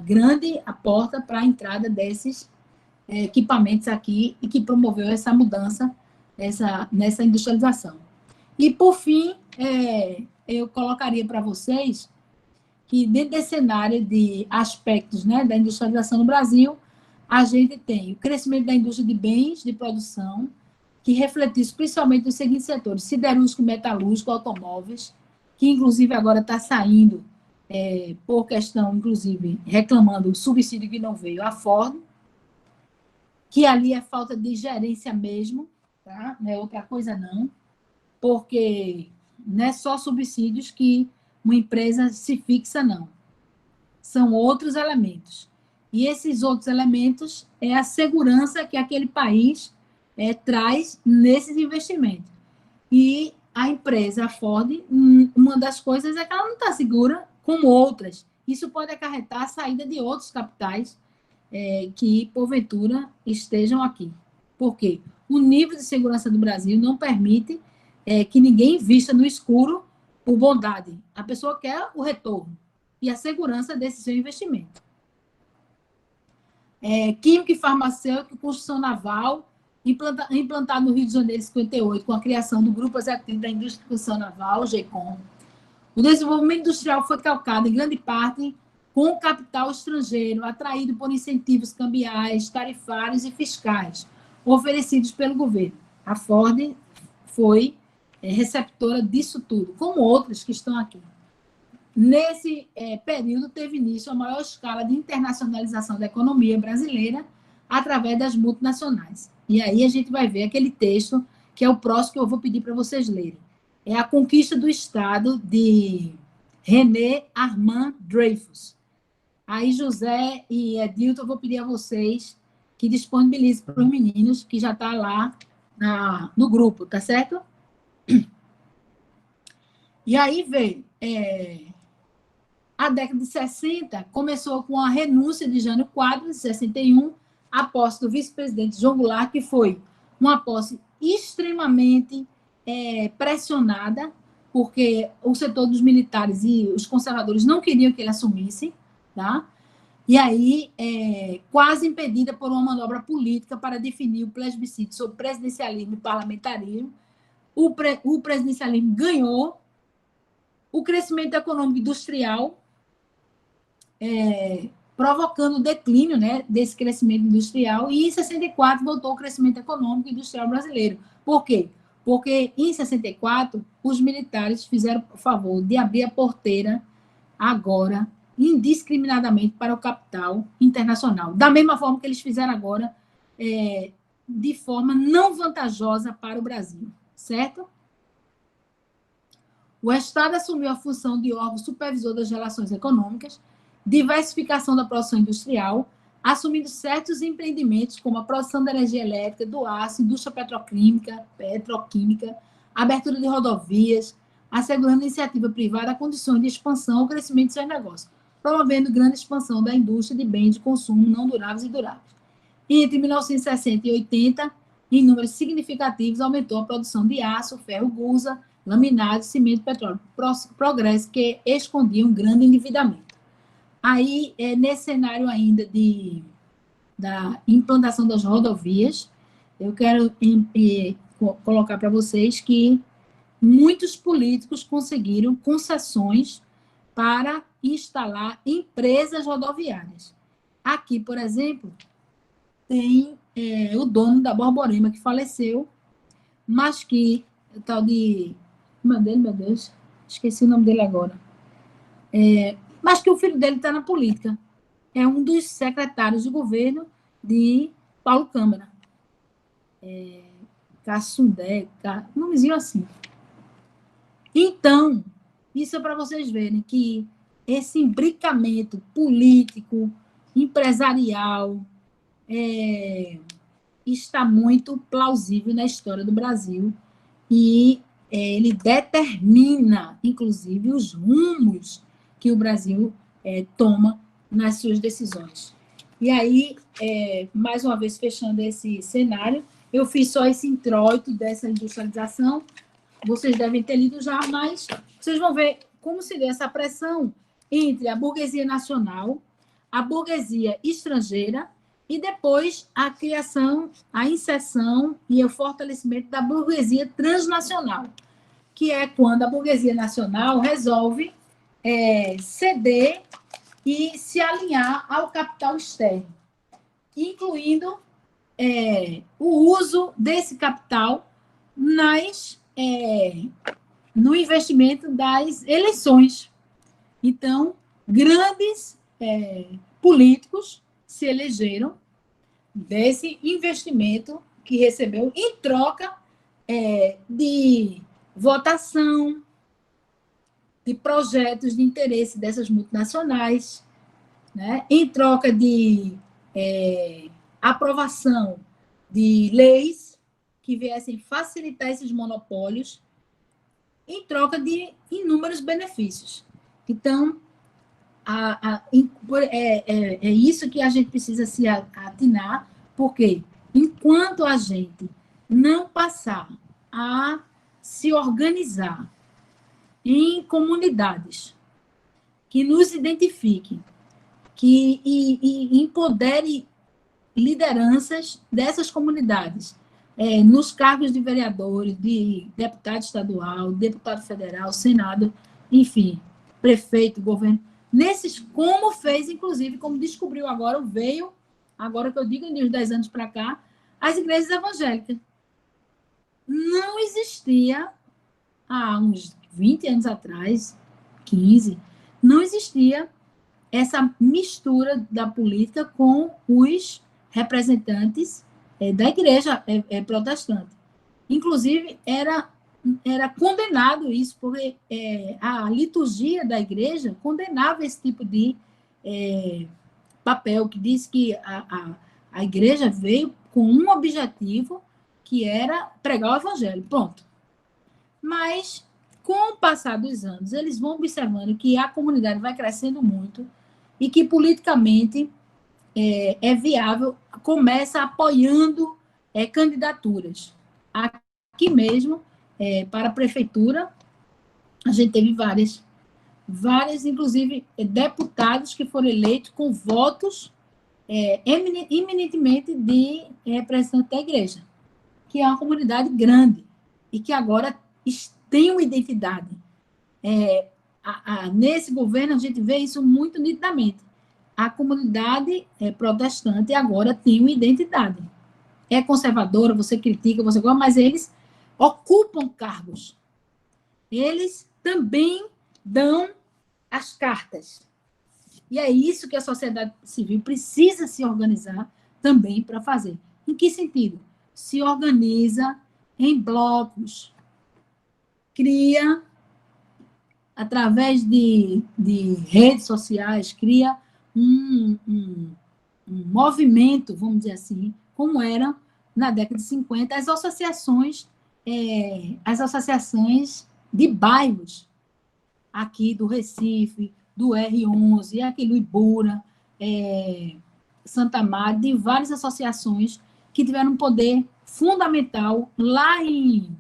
grande a porta para a entrada desses equipamentos aqui e que promoveu essa mudança nessa industrialização. E, por fim, eu colocaria para vocês que, dentro desse cenário de aspectos, né, da industrialização no Brasil, a gente tem o crescimento da indústria de bens de produção, que refletiu principalmente nos seguintes setores: siderúrgico, metalúrgico, automóveis, que inclusive agora está saindo, por questão, inclusive, reclamando o subsídio que não veio, a Ford, que ali é falta de gerência mesmo, tá? Não é outra coisa não, porque não é só subsídios que uma empresa se fixa, não. São outros elementos. E esses outros elementos é a segurança que aquele país traz nesses investimentos. E a empresa, a Ford, uma das coisas é que ela não está segura como outras. Isso pode acarretar a saída de outros capitais que, porventura, estejam aqui. Por quê? O nível de segurança do Brasil não permite que ninguém invista no escuro por bondade. A pessoa quer o retorno e a segurança desse seu investimento. Química e farmacêutico, construção naval, implantado no Rio de Janeiro em 58, com a criação do Grupo Executivo da Indústria de Construção Naval, o GECOM. O desenvolvimento industrial foi calcado, em grande parte, com o capital estrangeiro, atraído por incentivos cambiais, tarifários e fiscais, oferecidos pelo governo. A Ford foi receptora disso tudo, como outras que estão aqui. Nesse período, teve início a maior escala de internacionalização da economia brasileira através das multinacionais. E aí a gente vai ver aquele texto, que é o próximo que eu vou pedir para vocês lerem. É A Conquista do Estado, de René Armand Dreyfus. Aí, José e Edilton, eu vou pedir a vocês que disponibilizem para os meninos, que já está lá no grupo, tá certo? E aí veio... A década de 60 começou com a renúncia de Jânio Quadros, em 61, a posse do vice-presidente João Goulart, que foi uma posse extremamente pressionada, porque o setor dos militares e os conservadores não queriam que ele assumisse, tá? E aí, quase impedida por uma manobra política para definir o plebiscito sobre presidencialismo e parlamentarismo. O presidencialismo ganhou, o crescimento econômico industrial, provocando o declínio, né, desse crescimento industrial, e em 64 voltou o crescimento econômico e industrial brasileiro. Por quê? Porque em 64 os militares fizeram o favor de abrir a porteira agora, indiscriminadamente, para o capital internacional. Da mesma forma que eles fizeram agora, de forma não vantajosa para o Brasil, certo? O Estado assumiu a função de órgão supervisor das relações econômicas, diversificação da produção industrial, assumindo certos empreendimentos, como a produção da energia elétrica, do aço, indústria petroquímica, abertura de rodovias, assegurando a iniciativa privada condições de expansão ou crescimento de seus negócios, promovendo grande expansão da indústria de bens de consumo não duráveis e duráveis. E entre 1960 e 80, em números significativos, aumentou a produção de aço, ferro, gusa, laminado, cimento e petróleo, progresso que escondia um grande endividamento. Aí, nesse cenário ainda da implantação das rodovias, eu quero colocar para vocês que muitos políticos conseguiram concessões para instalar empresas rodoviárias. Aqui, por exemplo, tem o dono da Borborema, que faleceu, mas que, o tal de... Meu Deus, esqueci o nome dele agora. Mas que o filho dele está na política. É um dos secretários de governo de Paulo Câmara. Cassundé, nomezinho assim. Então, isso é para vocês verem que esse imbricamento político, empresarial, está muito plausível na história do Brasil e ele determina, inclusive, os rumos que o Brasil toma nas suas decisões. E aí, mais uma vez, fechando esse cenário, eu fiz só esse introito dessa industrialização, vocês devem ter lido já, mas vocês vão ver como se deu essa pressão entre a burguesia nacional, a burguesia estrangeira e depois a criação, a inserção e o fortalecimento da burguesia transnacional, que é quando a burguesia nacional resolve ceder e se alinhar ao capital externo. incluindo o uso desse capital no investimento das eleições. Então, grandes políticos se elegeram desse investimento que recebeu em troca de votação, de projetos de interesse dessas multinacionais, né? Em troca de aprovação de leis que viessem facilitar esses monopólios, em troca de inúmeros benefícios. Então, é isso que a gente precisa se atinar, porque enquanto a gente não passar a se organizar em comunidades que nos identifiquem, e empodere lideranças dessas comunidades, nos cargos de vereadores, de deputado estadual, deputado federal, senado, enfim, prefeito, governo, como fez, inclusive, como descobriu agora, agora que eu digo, de uns 10 anos para cá, as igrejas evangélicas. Não existia, há uns 20 anos atrás, 15, não existia essa mistura da política com os representantes da igreja protestante. Inclusive, era condenado isso, porque a liturgia da igreja condenava esse tipo de papel, que diz que a igreja veio com um objetivo, que era pregar o evangelho, pronto. Mas, com o passar dos anos, eles vão observando que a comunidade vai crescendo muito e que, politicamente, é viável, começa apoiando candidaturas. Aqui mesmo, para a prefeitura, a gente teve várias, inclusive, deputados que foram eleitos com votos eminentemente de representantes da igreja, que é uma comunidade grande e que agora tem uma identidade. Nesse governo, a gente vê isso muito nitidamente. A comunidade protestante agora tem uma identidade. É conservadora, você critica, você gosta, mas eles ocupam cargos. Eles também dão as cartas. E é isso que a sociedade civil precisa se organizar também para fazer. Em que sentido? Se organiza em blocos, cria, através de redes sociais, cria um movimento, vamos dizer assim, como era na década de 50, as associações de bairros aqui do Recife, do R11, aqui do Ibura, Santa Maria, de várias associações que tiveram um poder fundamental lá em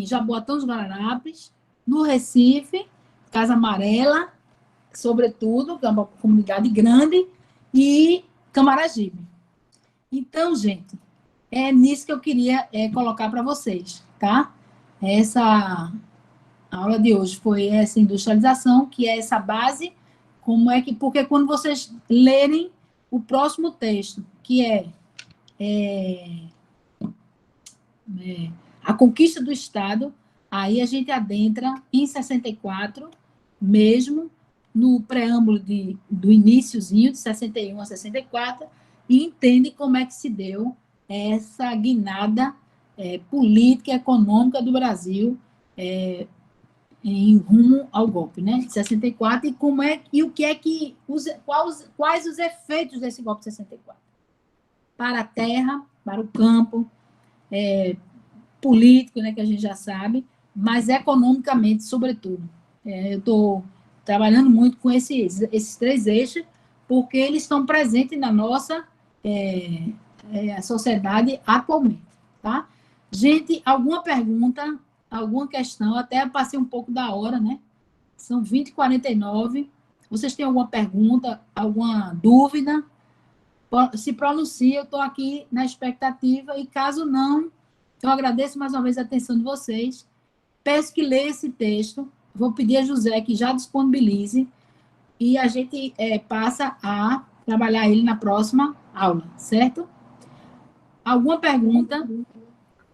Jaboatão dos Guararapes, no Recife, Casa Amarela, sobretudo, que é uma comunidade grande, e Camaragibe. Então, gente, é nisso que eu queria colocar para vocês, tá? Essa aula de hoje foi essa industrialização, que é essa base, porque quando vocês lerem o próximo texto, que a conquista do Estado, aí a gente adentra em 64, mesmo no preâmbulo do iniciozinho, de 61 a 64, e entende como é que se deu essa guinada política e econômica do Brasil em rumo ao golpe, né, de 64, quais os efeitos desse golpe de 64 para a terra, para o campo, político, né, que a gente já sabe, mas economicamente, sobretudo. Eu estou trabalhando muito com esses três eixos, porque eles estão presentes na nossa sociedade atualmente. Tá? Gente, alguma pergunta, alguma questão? Até passei um pouco da hora, né? São 20h49. Vocês têm alguma pergunta, alguma dúvida? Se pronuncie, eu estou aqui na expectativa, e caso não, eu agradeço mais uma vez a atenção de vocês. Peço que leia esse texto. Vou pedir a José que já disponibilize, e a gente passa a trabalhar ele na próxima aula, certo? Alguma pergunta?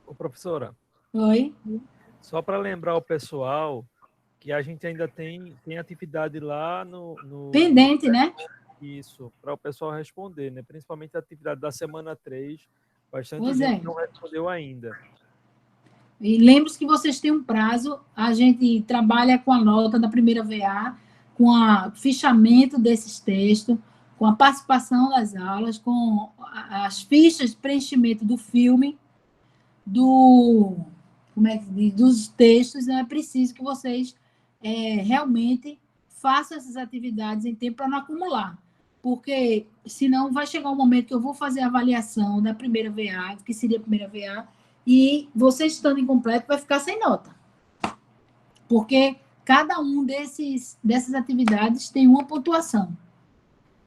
Ô, professora, Oi? só para lembrar o pessoal que a gente ainda tem atividade lá no Pendente, né? isso, para o pessoal responder, né? Principalmente a atividade da semana 3, bastante Pois gente é. não respondeu ainda. E lembre-se que vocês têm um prazo, a gente trabalha com a nota da primeira VA, com o fichamento desses textos, com a participação das aulas, com as fichas de preenchimento do filme, do, como é que diz, dos textos, então é preciso que vocês realmente façam essas atividades em tempo para não acumular, porque senão vai chegar um momento que eu vou fazer a avaliação da primeira VA, que seria a primeira VA, e você estando incompleto vai ficar sem nota, porque cada um dessas atividades tem uma pontuação.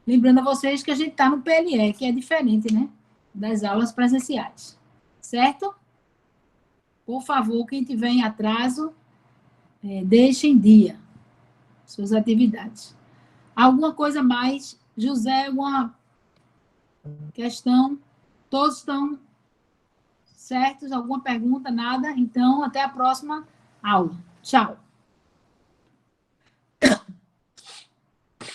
Lembrando a vocês que a gente está no PLE, que é diferente, né, das aulas presenciais, certo? Por favor, quem tiver em atraso, deixe em dia suas atividades. Alguma coisa mais? José, alguma questão? Todos estão certos? Alguma pergunta? Nada? Então, até a próxima aula. Tchau.